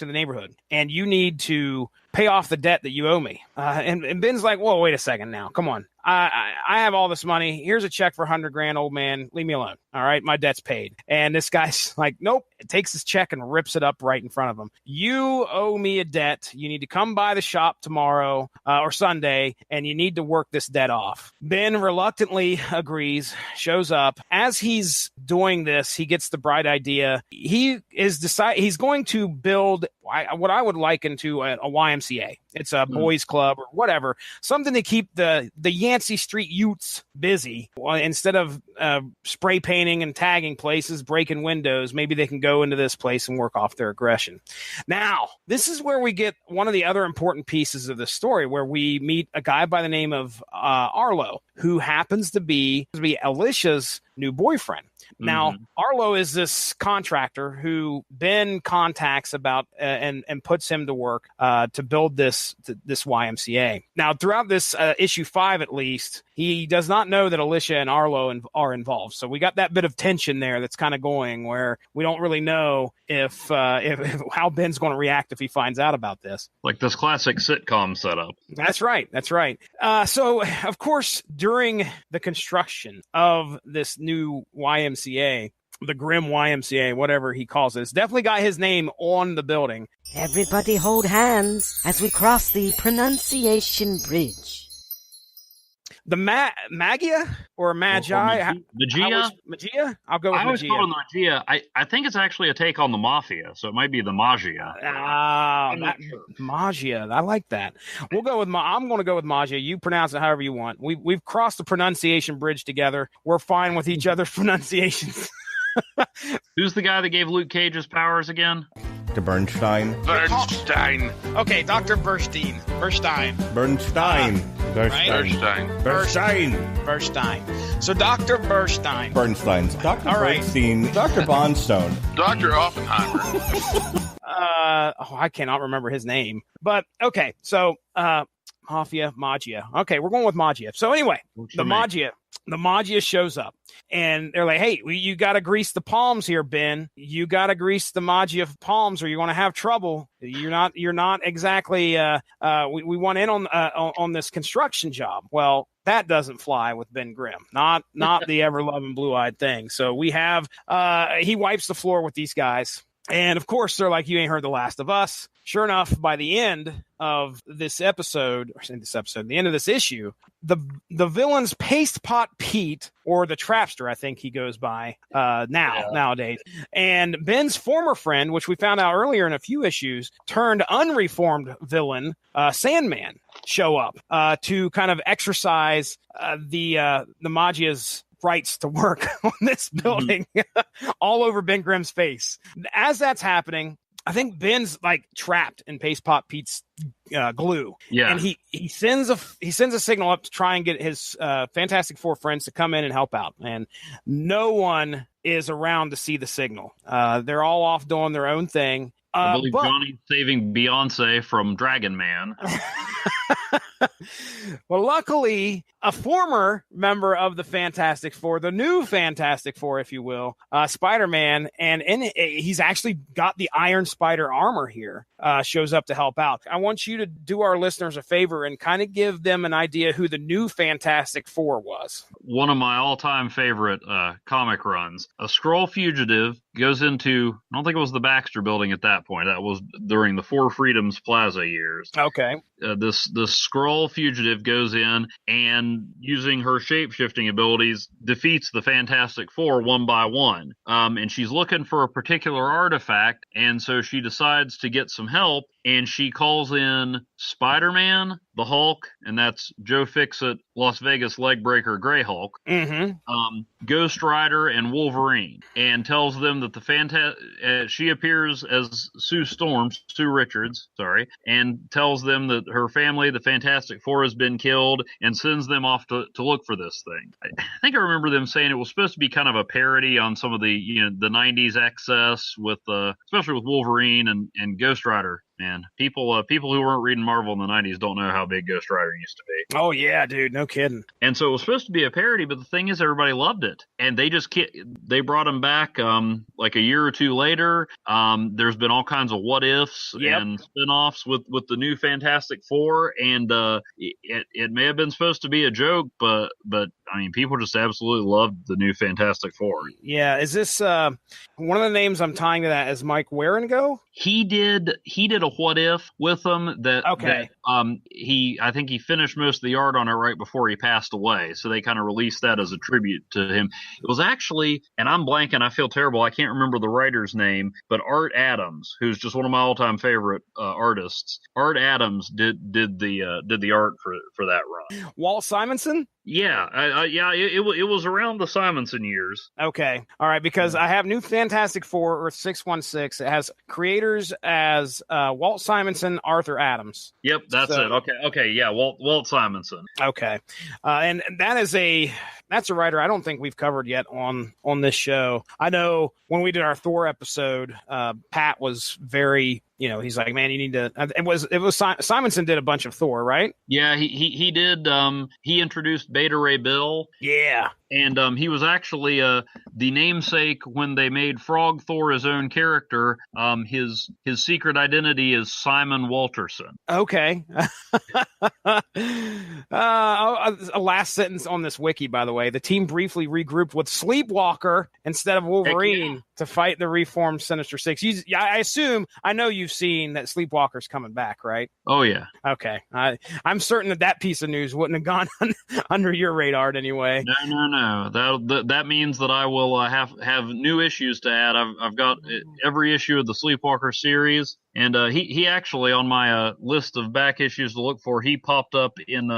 neighborhood, and you need to pay off the debt that you owe me." And Ben's like, "Whoa, wait a second now. Come on. I have all this money. Here's a check for $100,000, old man. Leave me alone. All right, my debt's paid." And this guy's like, "Nope." It takes his check and rips it up right in front of him. "You owe me a debt. You need to come by the shop tomorrow or Sunday, and you need to work this debt off." Ben reluctantly agrees, shows up. As he's doing this, he gets the bright idea. He's going to build what I would liken to a YMCA YMCA. It's a boys club or whatever, something to keep the Yancey Street youths busy. Instead of spray painting and tagging places, breaking windows, maybe they can go into this place and work off their aggression. Now, this is where we get one of the other important pieces of the story, where we meet a guy by the name of Arlo, who happens to be Alicia's new boyfriend. Now, Arlo is this contractor who Ben contacts about and puts him to work to build this YMCA. Now, throughout this issue 5, at least, he does not know that Alicia and Arlo are involved. So we got that bit of tension there that's kind of going, where we don't really know if how Ben's going to react if he finds out about this. Like this classic sitcom setup. That's right. So, of course, during the construction of this new YMCA, the Grim YMCA, whatever he calls it, it's definitely got his name on the building. Everybody hold hands as we cross the pronunciation bridge. The Magia or Magi? Magia? I'll go with Magia. I always call it the Magia. I think it's actually a take on the Mafia, so it might be the Magia. Magia. I like that. We'll go with I'm going to go with Magia. You pronounce it however you want. We've crossed the pronunciation bridge together. We're fine with each other's pronunciations. Who's the guy that gave Luke Cage his powers again? To Bernstein. Okay, Dr. Bernstein. Bernstein. So Dr. Bernstein. Bernstein's. Dr. All right. Bernstein. Dr. Bonstone. Dr. Oppenheimer. I cannot remember his name. But, okay, so Magia. Okay, we're going with Magia. So anyway, the Magia shows up. And they're like, hey, you got to grease the palms here, Ben. You got to grease the Magia palms or you're going to have trouble. You're not exactly, we want in on this construction job. Well, that doesn't fly with Ben Grimm. Not the ever-loving blue-eyed thing. So we have, he wipes the floor with these guys. And of course, they're like, you ain't heard The Last of Us. Sure enough, by the end of this episode, the end of this issue, the villain's Paste Pot Pete, or the Trapster, I think he goes by nowadays, and Ben's former friend, which we found out earlier in a few issues, turned unreformed villain, Sandman, show up to kind of exercise the Magia's rights to work on this building all over Ben Grimm's face. As that's happening, I think Ben's like trapped in Paste Pot Pete's glue. Yeah. And he sends a signal up to try and get his Fantastic Four friends to come in and help out. And no one is around to see the signal. They're all off doing their own thing. I believe Johnny's saving Beyonce from Dragon Man. Well, luckily, a former member of the Fantastic Four, the new Fantastic Four, if you will, Spider-Man, and he's actually got the Iron Spider armor here, shows up to help out. I want you to do our listeners a favor and kind of give them an idea who the new Fantastic Four was. One of my all-time favorite comic runs. A Skrull fugitive goes into, I don't think it was the Baxter building at that point. That was during the Four Freedoms Plaza years. Okay. This Skrull fugitive goes in and, using her shape-shifting abilities, defeats the Fantastic Four one by one. And she's looking for a particular artifact, and so she decides to get some help, and she calls in Spider-Man, the Hulk, and that's Joe Fixit, Las Vegas leg breaker Grey Hulk, Ghost Rider, and Wolverine, and tells them that she appears as Sue Richards, and tells them that her family, the Fantastic Four, has been killed, and sends them off to look for this thing. I think I remember them saying it was supposed to be kind of a parody on some of the the 90s excess with especially with Wolverine and Ghost Rider. Man, people who weren't reading Marvel in the 90s don't know how big Ghost Rider used to be. Oh, yeah, dude. No kidding. And so it was supposed to be a parody, but the thing is, everybody loved it. And they brought him back like a year or two later. There's been all kinds of what ifs and spinoffs with the new Fantastic Four. And it may have been supposed to be a joke, but I mean, people just absolutely loved the new Fantastic Four. Yeah. Is this one of the names I'm tying to that is Mike Waringo? He did a of What If with him Okay. I think he finished most of the art on it right before he passed away. So they kind of released that as a tribute to him. It was actually, and I'm blanking, I feel terrible, I can't remember the writer's name, but Art Adams, who's just one of my all-time favorite artists. Art Adams did the art for that run. Walt Simonson? Yeah, it was around the Simonson years. Okay. All right, because I have New Fantastic Four, Earth 616. It has creators as Walt Simonson, Arthur Adams. Yep, that's it. Okay, yeah, Walt Simonson. Okay. And that's a writer I don't think we've covered yet on this show. I know when we did our Thor episode, Pat was very, he's like, man, you need to. It was Simonson did a bunch of Thor, right? Yeah, he did. He introduced Beta Ray Bill. Yeah. And he was actually the namesake when they made Frog Thor his own character. His secret identity is Simon Walterson. Okay. A last sentence on this wiki, by the way. The team briefly regrouped with Sleepwalker instead of Wolverine to fight the reformed Sinister Six. I know you've seen that Sleepwalker's coming back, right? Oh, yeah. Okay. I'm certain that piece of news wouldn't have gone under your radar anyway. No. That means that I will have new issues to add. I've got every issue of the Sleepwalker series, and he actually on my list of back issues to look for. He popped up in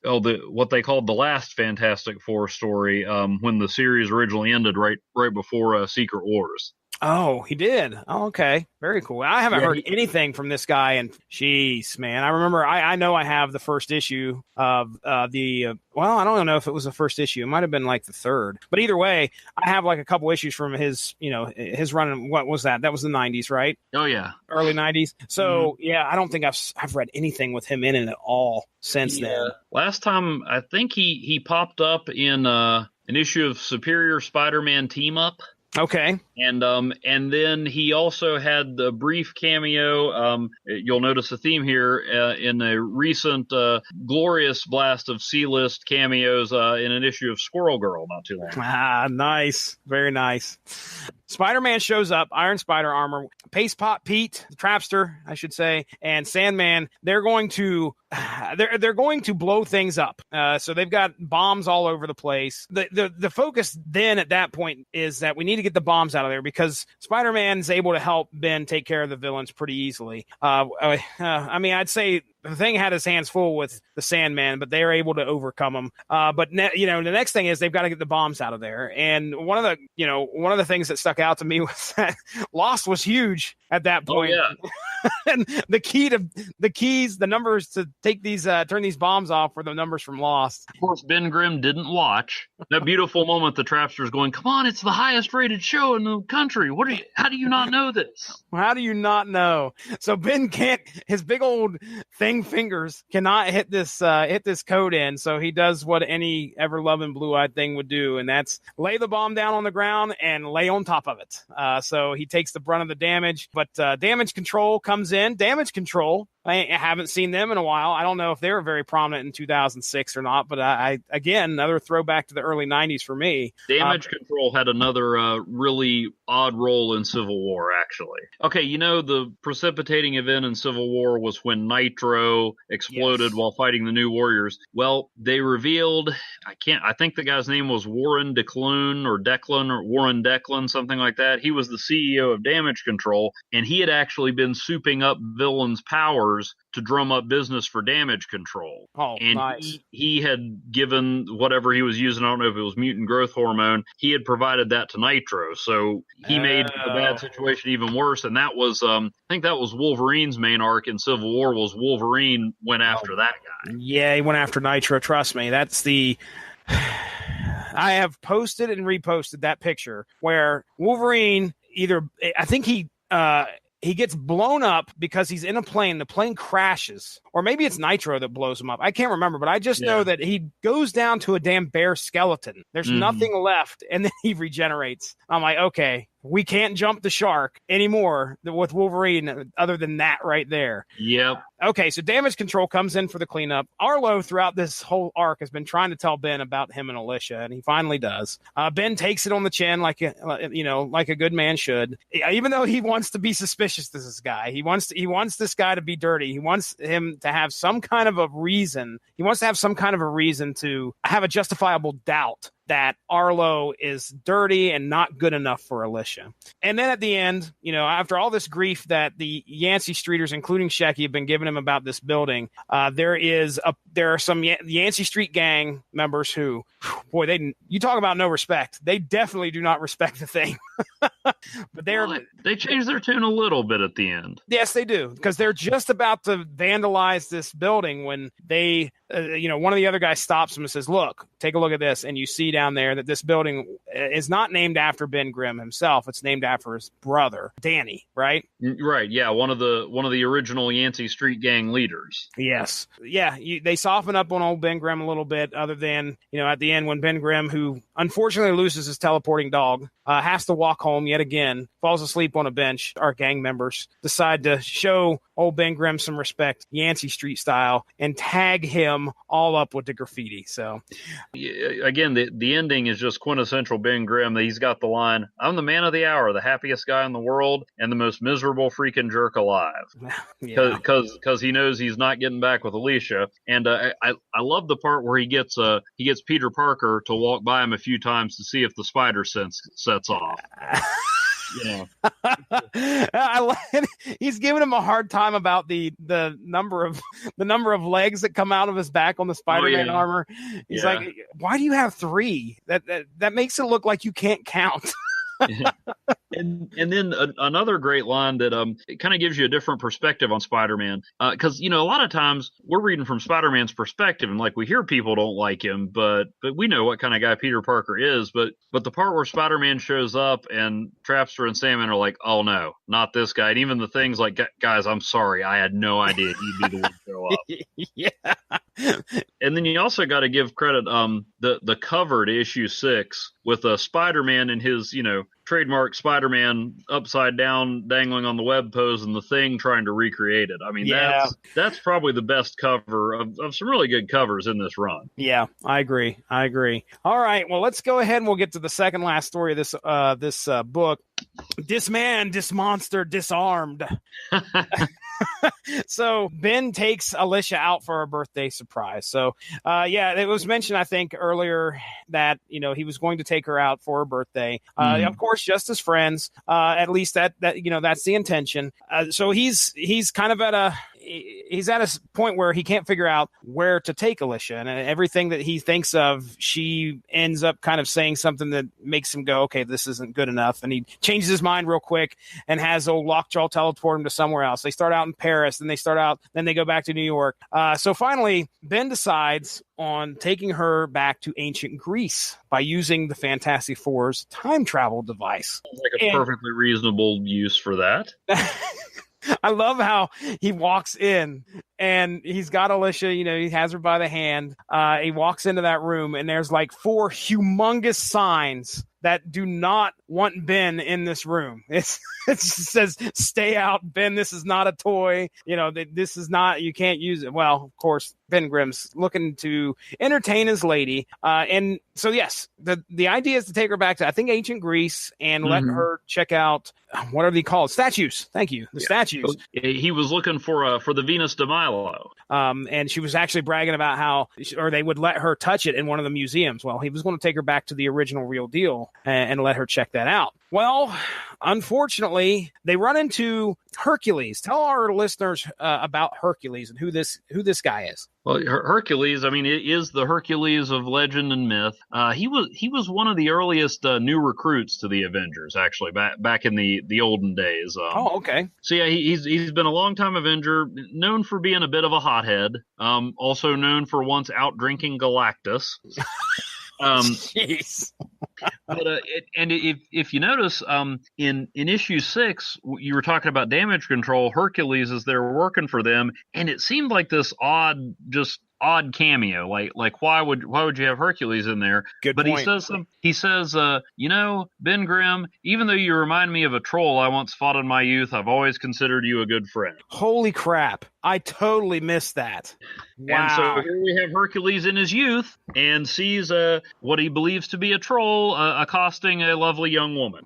what they called the last Fantastic Four story when the series originally ended, right before Secret Wars. Oh, he did. Oh, okay. Very cool. I haven't heard anything from this guy, and jeez, man. I remember, I know I have the first issue of well, I don't know if it was the first issue. It might have been like the third. But either way, I have like a couple issues from his run. What was that? That was the 90s, right? Oh, yeah. Early 90s. So, yeah, I don't think I've read anything with him in it at all since then. Last time, I think he popped up in an issue of Superior Spider-Man Team Up. Okay. And then he also had the brief cameo. You'll notice a theme here in a recent glorious blast of C-list cameos in an issue of Squirrel Girl not too long. Ah, nice. Very nice. Spider-Man shows up, Iron Spider armor, Paste Pot Pete, the Trapster, I should say, and Sandman. They're going to blow things up. So they've got bombs all over the place. The focus then at that point is that we need to get the bombs out of there because Spider-Man's able to help Ben take care of the villains pretty easily. I mean, I'd say the Thing had his hands full with the Sandman, but they're able to overcome them. But the next thing is they've got to get the bombs out of there. And one of the things that stuck out to me was that Lost was huge at that point. Oh, yeah. And the numbers to take these, turn these bombs off were the numbers from Lost. Of course, Ben Grimm didn't watch that beautiful moment. The Trapster's going, "Come on, it's the highest rated show in the country. How do you not know this? How do you not know?" So Ben can't. His big old thing fingers cannot hit this code in. So he does what any ever loving blue eyed thing would do, and that's lay the bomb down on the ground and lay on top of it. So he takes the brunt of the damage, but Damage Control comes in. Damage Control, I haven't seen them in a while. I don't know if they were very prominent in 2006 or not, but again, another throwback to the early 90s for me. Damage Control had another really odd role in Civil War, actually. Okay, the precipitating event in Civil War was when Nitro exploded while fighting the New Warriors. Well, they revealed, I think the guy's name was Warren Declan or Warren Declan, something like that. He was the CEO of Damage Control, and he had actually been souping up villains' powers to drum up business for Damage Control. Oh, and nice. He had given whatever he was using, I don't know if it was mutant growth hormone, he had provided that to Nitro. So he made the bad situation even worse. And that was, I think that was Wolverine's main arc in Civil War, was Wolverine went after that guy. Yeah, he went after Nitro. Trust me. That's I have posted and reposted that picture where Wolverine I think he gets blown up because he's in a plane. The plane crashes. Or maybe it's Nitro that blows him up. I can't remember, but I just know that he goes down to a damn bear skeleton. There's nothing left, and then he regenerates. I'm like, okay, we can't jump the shark anymore with Wolverine other than that right there. Yep. Okay, so damage control comes in for the cleanup. Arlo, throughout this whole arc, has been trying to tell Ben about him and Alicia, and he finally does. Ben takes it on the chin like a good man should. Even though he wants to be suspicious of this guy, he wants this guy to be dirty. He wants him to have some kind of a reason. He wants to have some kind of a reason to have a justifiable doubt that Arlo is dirty and not good enough for Alicia. And then at the end, after all this grief that the Yancey Streeters, including Shecky, have been giving him about this building, there are some Yancey Street gang members who, boy, you talk about no respect. They definitely do not respect the thing. But they changed their tune a little bit at the end. Yes, they do, because they're just about to vandalize this building when they, one of the other guys stops them and says, "Look, take a look at this," and you see down there that this building is not named after Ben Grimm himself. It's named after his brother, Danny, right? Right. Yeah. One of the original Yancey Street gang leaders. Yes. Yeah. They soften up on old Ben Grimm a little bit, other than, at the end when Ben Grimm, who unfortunately loses his teleporting dog, has to walk home yet again, falls asleep on a bench. Our gang members decide to show old Ben Grimm some respect, Yancey Street style, and tag him all up with the graffiti. So, again, the ending is just quintessential Ben Grimm. He's got the line, "I'm the man of the hour, the happiest guy in the world, and the most miserable freaking jerk alive." Because he knows he's not getting back with Alicia. And I love the part where he gets Peter Parker to walk by him a few times to see if the spider sense sets off. Yeah. He's giving him a hard time about the number of legs that come out of his back on the Spider-Man armor. He's like, "Why do you have 3? That makes it look like you can't count." And then another great line that it kind of gives you a different perspective on Spider-Man, because a lot of times we're reading from Spider-Man's perspective, and like we hear people don't like him, but we know what kind of guy Peter Parker is. But the part where Spider-Man shows up and Trapster and Sandman are like, "Oh no, not this guy," and even the things like, "Guys, I'm sorry, I had no idea he'd be the one to show up." Yeah. And then you also got to give credit the cover to issue 6 with Spider-Man in his trademark Spider-Man upside down dangling on the web pose and the Thing trying to recreate it. I mean, that's probably the best cover of some really good covers in this run. Yeah, I agree. All right, well, let's go ahead and we'll get to the second last story of this book. This man, this monster, disarmed. So Ben takes Alicia out for her birthday surprise. So, it was mentioned, I think, earlier that, he was going to take her out for her birthday. Of course, just as friends. At least that's the intention. So he's kind of at a point where he can't figure out where to take Alicia, and everything that he thinks of, she ends up kind of saying something that makes him go, "Okay, this isn't good enough." And he changes his mind real quick and has old Lockjaw teleport him to somewhere else. They start out in Paris, then they go back to New York. So finally, Ben decides on taking her back to ancient Greece by using the Fantastic Four's time travel device. Like a perfectly reasonable use for that. I love how he walks in and he's got Alicia, he has her by the hand. He walks into that room and there's like 4 humongous signs that do not want Ben in this room. It says, "Stay out, Ben. This is not a toy. This is not, you can't use it." Well, of course, Ben Grimm's looking to entertain his lady. And so, yes, the idea is to take her back to, I think, ancient Greece and let her check out, what are they called? Statues. Thank you. The statues. He was looking for the Venus de Milo. And she was actually bragging about how, or they would let her touch it in one of the museums. Well, he was going to take her back to the original real deal and let her check that out. Well, unfortunately, they run into Hercules. Tell our listeners about Hercules and who this guy is. Well, Hercules, I mean, it is the Hercules of legend and myth. He was one of the earliest new recruits to the Avengers, actually, back in the olden days. Okay. So yeah, he's been a long time Avenger, known for being a bit of a hothead. Also known for once out drinking Galactus. Jeez. But if you notice, in issue 6, you were talking about damage control. Hercules is there working for them, and it seemed like this odd, just odd cameo. Like why would you have Hercules in there? Good but point. he says, Ben Grimm, even though you remind me of a troll I once fought in my youth, I've always considered you a good friend. Holy crap. I totally missed that. Wow. And so here we have Hercules in his youth and sees what he believes to be a troll accosting a lovely young woman.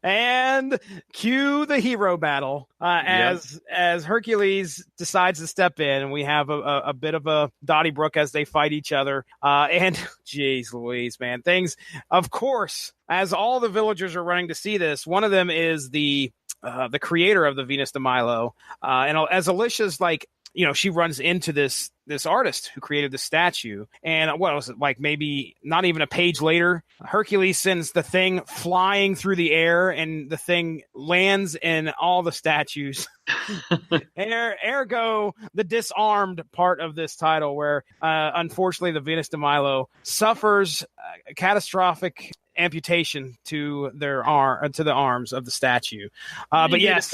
And cue the hero battle as Hercules decides to step in, and we have a bit of a Donnybrook as they fight each other. And geez Louise, man, things, of course, as all the villagers are running to see this, one of them is the creator of the Venus de Milo. And as Alicia's like, she runs into this artist who created the statue. And what was it, like maybe not even a page later, Hercules sends the thing flying through the air, and the thing lands in all the statues. Ergo, the disarmed part of this title, where unfortunately the Venus de Milo suffers a catastrophic amputation to the arms of the statue. But yes,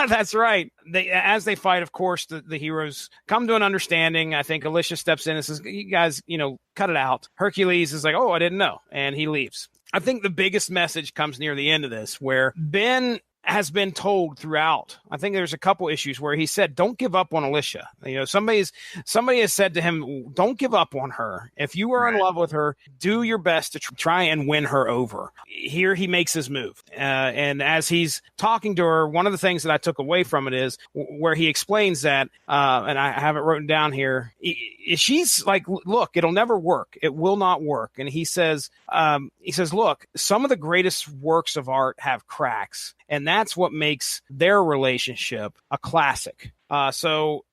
that's right. As they fight, of course, the heroes come to an understanding. I think Alicia steps in and says, "You guys, cut it out." Hercules is like, "Oh, I didn't know," and he leaves. I think the biggest message comes near the end of this, where Ben has been told throughout. I think there's a couple issues where he said, "Don't give up on Alicia." Somebody has said to him, "Don't give up on her. If you are in love with her, do your best to try and win her over." Here he makes his move. And as he's talking to her, one of the things that I took away from it is where he explains that, and I have it written down here. She's like, "Look, it'll never work. It will not work." And he says, "Look, some of the greatest works of art have cracks. And that's what makes their relationship a classic."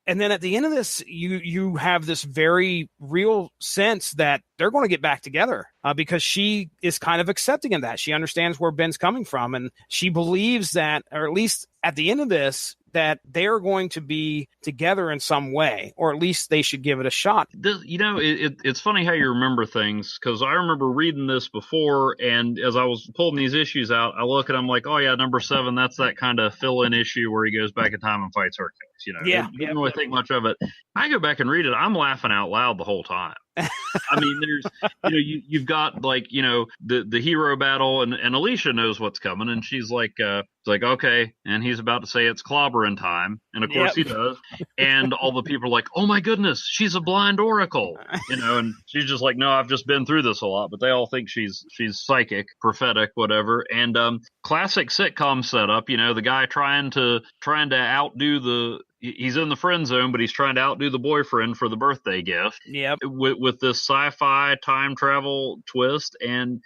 And then at the end of this, you have this very real sense that they're going to get back together because she is kind of accepting of that. She understands where Ben's coming from, and she believes that, or at least at the end of this, that they're going to be together in some way, or at least they should give it a shot. It's funny how you remember things, because I remember reading this before, and as I was pulling these issues out, I look and I'm like, oh yeah, number 7, that's that kind of fill-in issue where he goes back in time and fights Hercules. Didn't really think much of it. I go back and read it, I'm laughing out loud the whole time. I mean, there's, you've got like, the hero battle, and Alicia knows what's coming, and she's like, okay, and he's about to say it's clobbering time, and of course he does, and all the people are like, oh my goodness, she's a blind oracle, and she's just like, no, I've just been through this a lot, but they all think she's psychic, prophetic, whatever. And classic sitcom setup, the guy trying to outdo he's in the friend zone, but he's trying to outdo the boyfriend for the birthday gift. Yep. With this sci-fi time travel twist. And,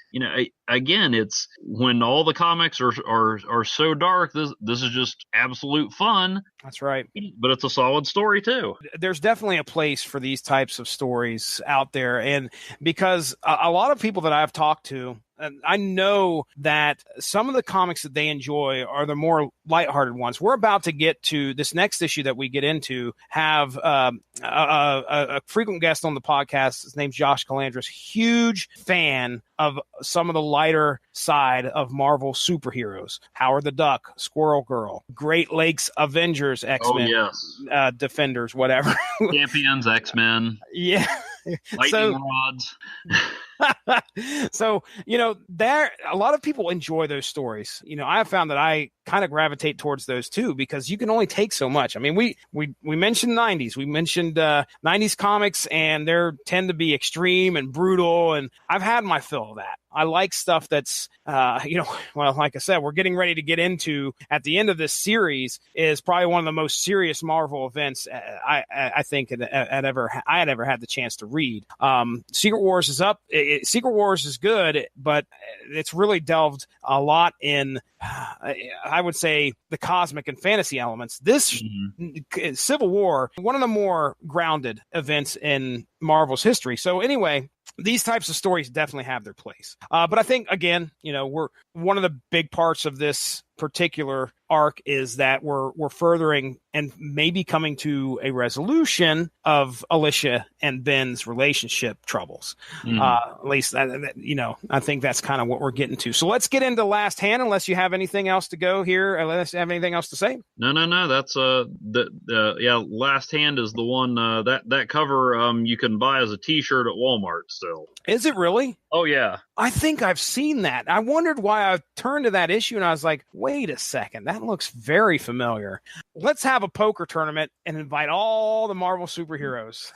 again, it's when all the comics are so dark, this is just absolute fun. That's right. But it's a solid story too. There's definitely a place for these types of stories out there. And because a lot of people that I've talked to, and I know that some of the comics that they enjoy are the more lighthearted ones. We're about to get to this next issue that we get into, have a frequent guest on the podcast. His name's Josh Calandras, huge fan of some of the lighter side of Marvel superheroes. Howard the Duck, Squirrel Girl, Great Lakes Avengers, X-Men, Defenders, whatever. Champions, X-Men. Yeah. Lightning rods. So, there a lot of people enjoy those stories. I have found that I kind of gravitate towards those too, because you can only take so much. I mean, we mentioned 90s. We mentioned 90s comics, and they tend to be extreme and brutal, and I've had my fill of that. I like stuff that's, like I said, we're getting ready to get into at the end of this series is probably one of the most serious Marvel events I think I had ever had the chance to read. Secret Wars is up. Secret Wars is good, but it's really delved a lot in, I would say, the cosmic and fantasy elements. This Civil War, one of the more grounded events in Marvel's history. So anyway, these types of stories definitely have their place. But I think, again, we're one of the big parts of this particular arc is that we're furthering and maybe coming to a resolution of Alicia and Ben's relationship troubles. At least, I think that's kind of what we're getting to. So let's get into Last Hand, unless you have anything else to go here. Unless you have anything else to say. No. That's Last Hand is the one that cover you can buy as a T-shirt at Walmart still. Is it really? Oh yeah. I think I've seen that. I wondered why I turned to that issue and I was like, wait a second, that looks very familiar. Let's have a poker tournament and invite all the Marvel superheroes.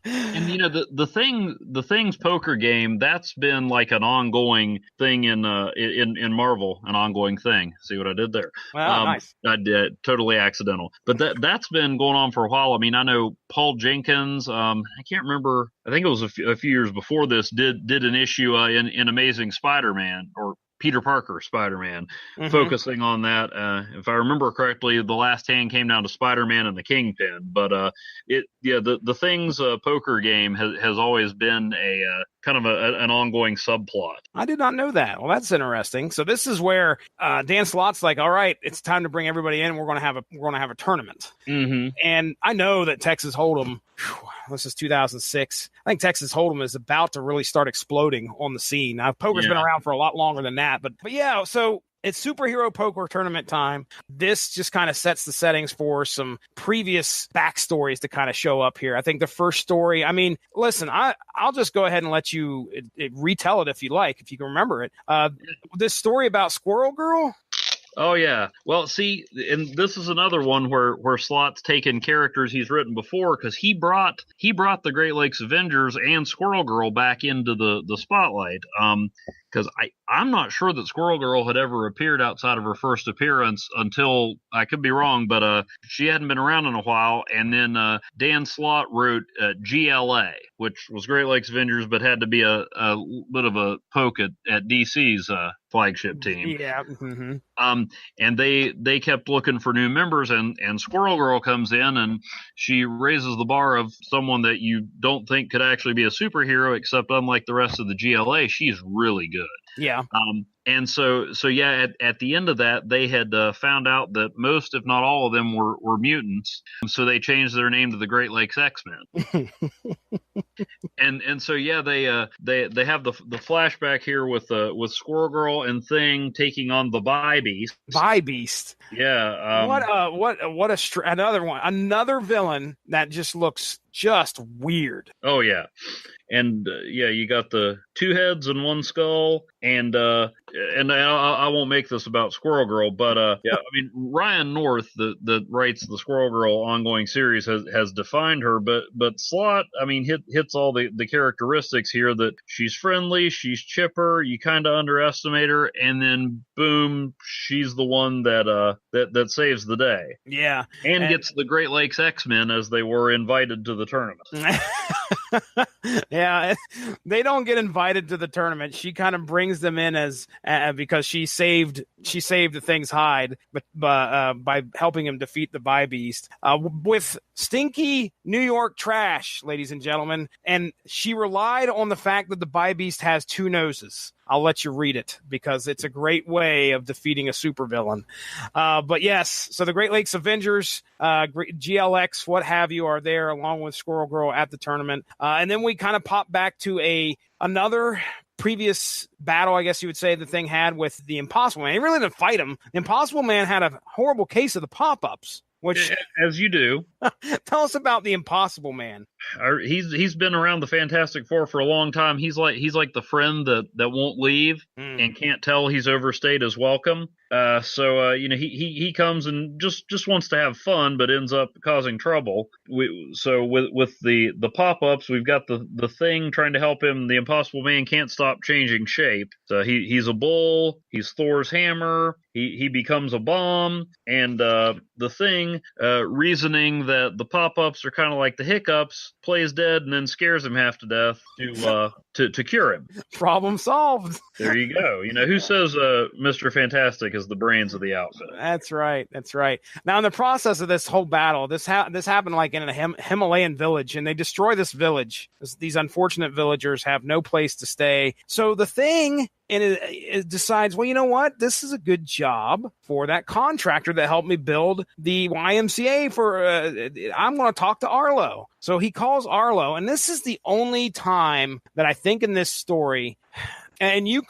And the Thing's poker game, that's been like an ongoing thing in Marvel, an ongoing thing. See what I did there? Nice. I did, totally accidental. But that's been going on for a while. I mean, I know Paul Jenkins, I can't remember, I think it was a few years before this, did an issue in Amazing Spider-Man, or Peter Parker Spider-Man, focusing on that. If I remember correctly, the Last Hand came down to Spider-Man and the Kingpin. But the Thing's poker game has always been a kind of an ongoing subplot. I did not know that. Well, that's interesting. So this is where Dan Slott's like, all right, it's time to bring everybody in. We're going to have a tournament. And I know that Texas Hold'em. This is 2006. I think Texas Hold'em is about to really start exploding on the scene. Now, poker's been around for a lot longer than that, but yeah. So it's superhero poker tournament time. This just kind of sets the settings for some previous backstories to kind of show up here. I think the first story, I mean, listen, I'll just go ahead and let you retell it if you like, if you can remember it. This story about Squirrel Girl. Oh yeah. Well, see, and this is another one where Slott's taken characters he's written before, because he brought the Great Lakes Avengers and Squirrel Girl back into the spotlight. Because I'm not sure that Squirrel Girl had ever appeared outside of her first appearance until, I could be wrong, but she hadn't been around in a while. And then Dan Slott wrote GLA, which was Great Lakes Avengers, but had to be a bit of a poke at DC's flagship team. Yeah. And they kept looking for new members, and Squirrel Girl comes in and she raises the bar of someone that you don't think could actually be a superhero, except unlike the rest of the GLA, she's really good. Yeah. And so yeah, at the end of that, they had found out that most, if not all of them, were mutants. So they changed their name to the Great Lakes X-Men. and so yeah, they have the flashback here with Squirrel Girl and Thing taking on the Bi-Beast. Bi-Beast. Yeah. Another villain that just looks just weird. Oh yeah. And you got the two heads and one skull, and I won't make this about Squirrel Girl, but I mean, Ryan North that writes the Squirrel Girl ongoing series has defined her, but Slott, I mean, hits all the characteristics here, that she's friendly, she's chipper, you kind of underestimate her, and then boom, she's the one that saves the day. Yeah, and gets the Great Lakes X-Men, as they were invited to the tournament. Yeah, they don't get invited to the tournament. She kind of brings them in as because she saved the Thing's hide, but by helping him defeat the Bi-Beast with stinky New York trash, ladies and gentlemen. And she relied on the fact that the Bi-Beast has two noses. I'll let you read it because it's a great way of defeating a supervillain. But yes, so the Great Lakes Avengers, GLX, what have you, are there along with Squirrel Girl at the tournament. And then we kind of pop back to another previous battle, I guess you would say, the Thing had with the Impossible Man. He really didn't fight him. The Impossible Man had a horrible case of the pop-ups. Which, as you do. Tell us about the Impossible Man. He's been around the Fantastic Four for a long time. He's like the friend that won't leave and can't tell he's overstayed his welcome. So he comes and just wants to have fun, but ends up causing trouble. So with the pop-ups, we've got the Thing trying to help him. The Impossible Man can't stop changing shape. So he's a bull. He's Thor's hammer. He becomes a bomb, and the Thing, reasoning that the pop-ups are kind of like the hiccups, plays dead and then scares him half to death to cure him. Problem solved. There you go. Who says Mr. Fantastic is the brains of the outfit? That's right. Now, in the process of this whole battle, this happened like in a Himalayan village, and they destroy this village. These unfortunate villagers have no place to stay. So the Thing and it decides, well, you know what? This is a good job for that contractor that helped me build the YMCA for, I'm going to talk to Arlo. So he calls Arlo, and this is the only time that I think in this story, and you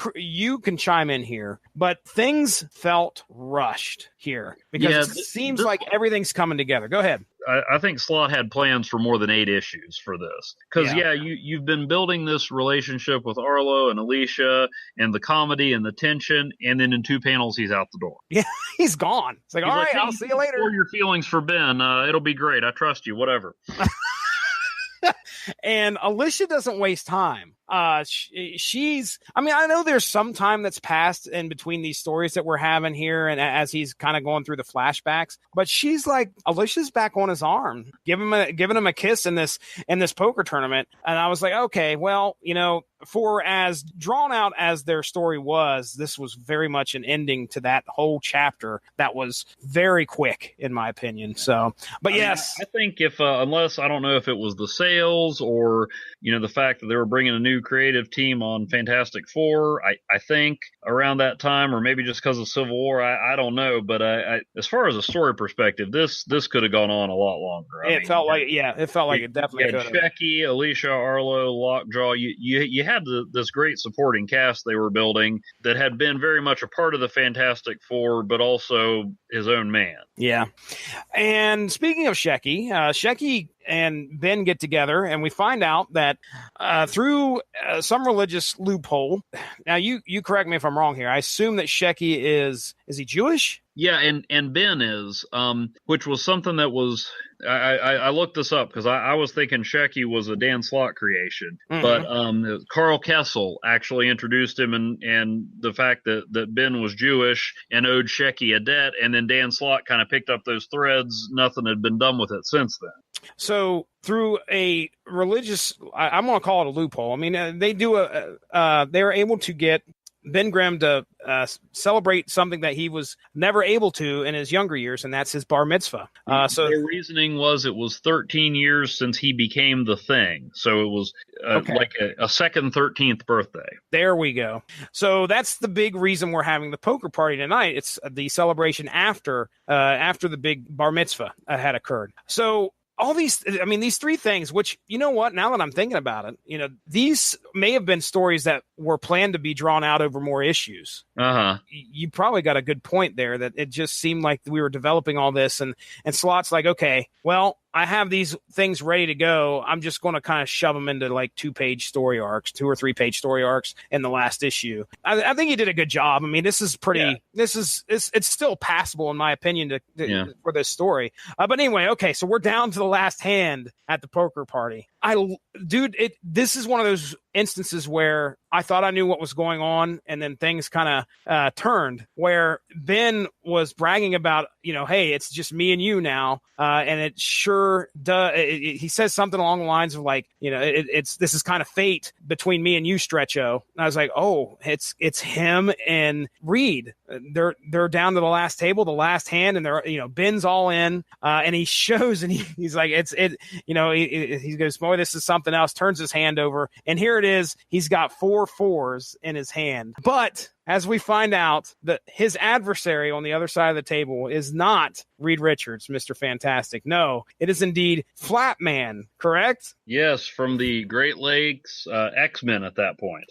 can chime in here, but things felt rushed here because it seems like everything's coming together. Go ahead. I think Slott had plans for more than 8 issues for this. Because, you've been building this relationship with Arlo and Alicia and the comedy and the tension, and then in 2 panels, he's out the door. Yeah, he's gone. It's like, all right, I'll see you later. Or your feelings for Ben. It'll be great. I trust you. Whatever. And Alicia doesn't waste time. She's, I mean, I know there's some time that's passed in between these stories that we're having here, and as he's kind of going through the flashbacks, but she's like, Alicia's back on his arm, giving him a kiss in this poker tournament. And I was like, okay, well, for as drawn out as their story was, this was very much an ending to that whole chapter that was very quick, in my opinion. So, but yes, I think if, unless I don't know if it was the sales or, the fact that they were bringing a new creative team on Fantastic Four, I think around that time, or maybe just because of Civil War, I don't know. But as far as a story perspective, this could have gone on a lot longer. It felt like it definitely could have. Shecky, Alicia, Arlo, Lockjaw, you had this great supporting cast they were building that had been very much a part of the Fantastic Four, but also his own man. Yeah. And speaking of Shecky and Ben get together, and we find out that through some religious loophole. Now, you correct me if I'm wrong here. I assume that Shecky is he Jewish? Yeah, and Ben is, which was something that was, I looked this up because I was thinking Shecky was a Dan Slott creation, but Carl Kessel actually introduced him, and the fact that Ben was Jewish and owed Shecky a debt, and then Dan Slott kind of picked up those threads. Nothing had been done with it since then. So through a religious, I'm going to call it a loophole. I mean, they were able to get Ben Grimm to celebrate something that he was never able to in his younger years, and that's his bar mitzvah. So their reasoning was it was 13 years since he became the Thing, so it was like a second 13th birthday. There we go. So that's the big reason we're having the poker party tonight. It's the celebration after the big bar mitzvah had occurred. So all these 3 things, which, you know what, now that I'm thinking about it, these may have been stories that were planned to be drawn out over more issues. You probably got a good point there, that it just seemed like we were developing all this, and Slott's like, okay, well, I have these things ready to go. I'm just going to kind of shove them into like 2-page story arcs, 2 or 3-page story arcs in the last issue. I think he did a good job. I mean, this is pretty, it's still passable in my opinion for this story. But anyway, okay. So we're down to the last hand at the poker party. This is one of those instances where I thought I knew what was going on, and then things kind of turned, where Ben was bragging about, hey, it's just me and you now, and it sure does. He says something along the lines of like, this is kind of fate between me and you, Stretcho. And I was like, oh, it's him and Reed. They're down to the last table, the last hand, and they're Ben's all in, and he shows, and he's like, he goes, boy, this is something else. Turns his hand over, and here it is. He's got 4 4s in his hand, but as we find out, that his adversary on the other side of the table is not Reed Richards, Mr. Fantastic. No, it is indeed Flatman, correct? Yes, from the Great Lakes X-Men at that point.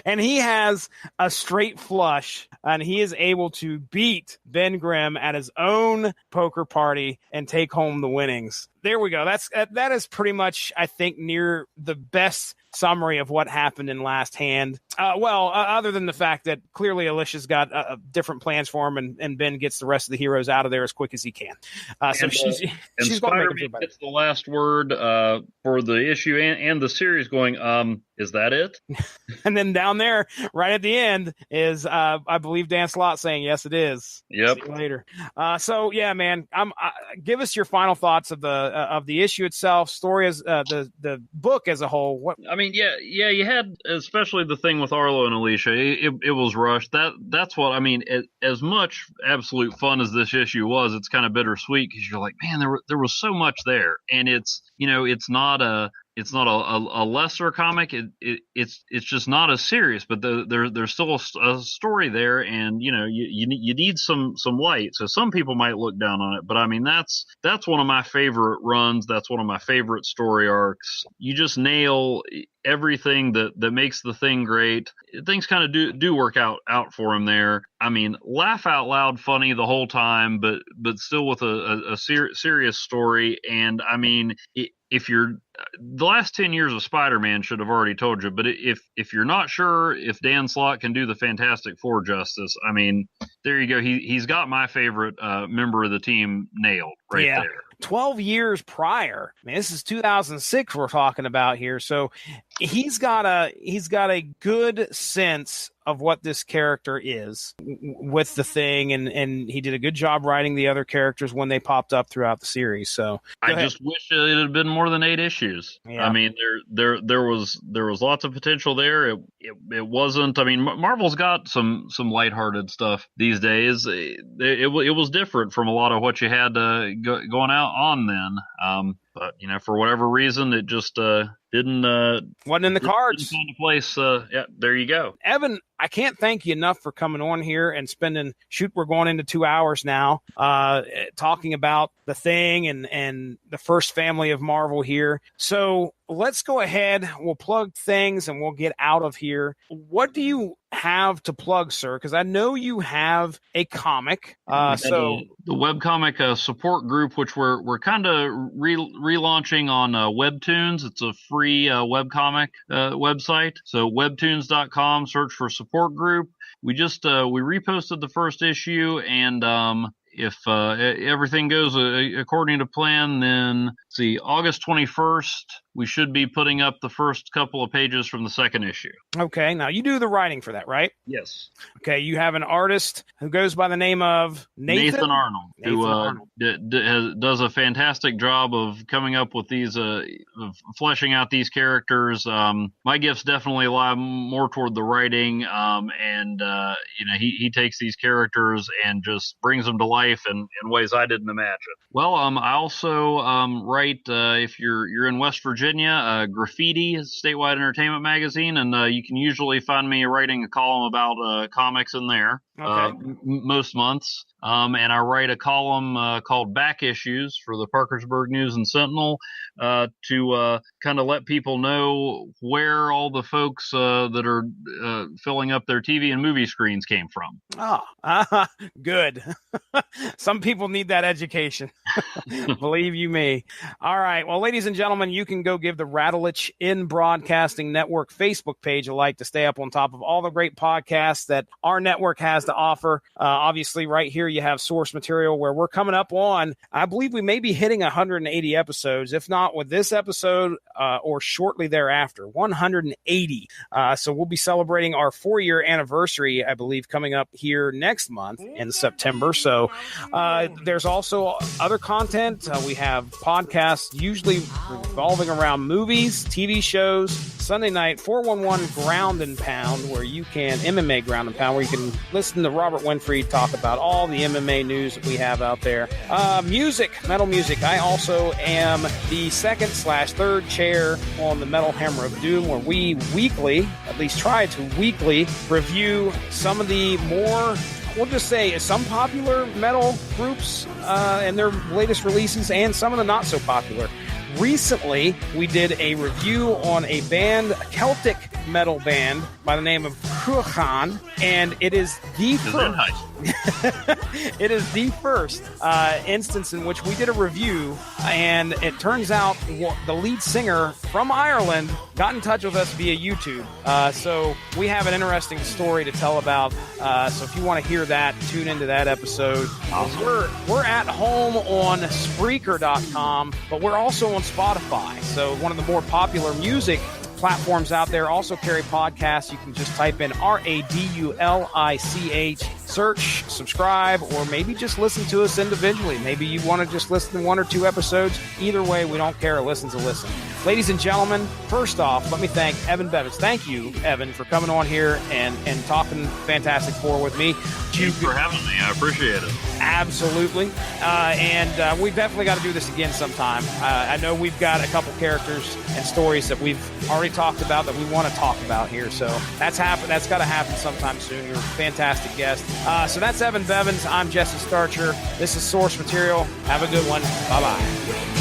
And he has a straight flush, and he is able to beat Ben Grimm at his own poker party and take home the winnings. There we go. That is pretty much, I think, near the best summary of what happened in Last Hand. Other than the fact that clearly Alicia's got different plans for him, and Ben gets the rest of the heroes out of there as quick as he can. She's going to make him gets the last word for the issue and the series going, is that it? And then down there, right at the end, is I believe Dan Slott saying, yes, it is. Yep. See you later. So yeah, man, give us your final thoughts of the issue itself, story as the book as a whole. What I mean, you had, especially the thing with Arlo and Alicia, it was rushed. That's what I mean. As much absolute fun as this issue was, it's kind of bittersweet because you're like, man, there was so much there, and it's not a it's not a lesser comic. It's just not as serious, but there's still a story there, and you need some light. So some people might look down on it, but I mean that's one of my favorite runs. That's one of my favorite story arcs. You just nail everything that makes the Thing great. Things kind of do work out for him there. I mean, laugh out loud funny the whole time, but still with a serious story. And I mean, if you're the last 10 years of Spider-Man should have already told you, but if you're not sure if Dan Slott can do the Fantastic Four justice, I mean, there you go. He's got my favorite member of the team nailed right there. 12 years prior. I mean, this is 2006 we're talking about here. So he's got a good sense of what this character is with the Thing, and he did a good job writing the other characters when they popped up throughout the series. So I just wish it had been more than 8 issues. Yeah. I mean, there was lots of potential there. It wasn't. I mean, Marvel's got some lighthearted stuff these days. It was different from a lot of what you had going out on then. But for whatever reason, it just wasn't in the cards. Didn't find a place. Yeah, there you go. Evan, I can't thank you enough for coming on here and we're going into 2 hours now, talking about the Thing and the first family of Marvel here. So let's go ahead. We'll plug things and we'll get out of here. What do you have to plug, sir? Because I know you have a comic. So the webcomic support group, which we're kind of relaunching on Webtoons. It's a free webcomic website. So webtoons.com, search for support group. We just we reposted the first issue, and if everything goes according to plan, then August 21st, we should be putting up the first couple of pages from the second issue. Okay. Now, you do the writing for that, right? Yes. Okay. You have an artist who goes by the name of Nathan Arnold, who does a fantastic job of coming up with these, of fleshing out these characters. My gifts definitely lie more toward the writing, and he takes these characters and just brings them to life in ways I didn't imagine. Well, I also write, if you're in West Virginia, Graffiti, statewide entertainment magazine, and you can usually find me writing a column about comics in there. Okay. Most months. And I write a column called Back Issues for the Parkersburg News and Sentinel to kind of let people know where all the folks that are filling up their TV and movie screens came from. Oh, good. Some people need that education. Believe you me. All right. Well, ladies and gentlemen, you can go give the Rattlich in Broadcasting Network Facebook page a like to stay up on top of all the great podcasts that our network has to offer. Obviously, right here, you have source material where we're coming up on, I believe we may be hitting 180 episodes, if not with this episode or shortly thereafter, 180. So we'll be celebrating our 4-year anniversary, I believe, coming up here next month in September. So there's also other content. We have podcasts usually revolving around movies, TV shows, Sunday night, 411 Ground and Pound, where you can, MMA Ground and Pound, where you can listen to Robert Winfrey talk about all the MMA news that we have out there. Music, metal music. I also am the 2nd/3rd chair on the Metal Hammer of Doom, where we weekly, at least try to weekly, review some of the more, we'll just say, some popular metal groups and their latest releases, and some of the not so popular. Recently, we did a review on a band, a Celtic metal band by the name of Cruachan, and it is the first. It is the first instance in which we did a review, and it turns out the lead singer from Ireland got in touch with us via YouTube. So we have an interesting story to tell about. So if you want to hear that, tune into that episode. We're at home on Spreaker.com, but we're also on Spotify. So one of the more popular music platforms out there also carry podcasts. You can just type in RADULICH search, subscribe, or maybe just listen to us individually. Maybe you want to just listen to 1 or 2 episodes. Either way, we don't care. A listen's a listen. Ladies and gentlemen, first off, let me thank Evan Bevins. Thank you, Evan, for coming on here and talking Fantastic Four with me. Thanks for having me. I appreciate it. Absolutely. And we've definitely got to do this again sometime. I know we've got a couple characters and stories that we've already talked about that we want to talk about here. So that's got to happen sometime soon. You're a fantastic guest. So that's Evan Bevins. I'm Jesse Starcher. This is Source Material. Have a good one. Bye-bye.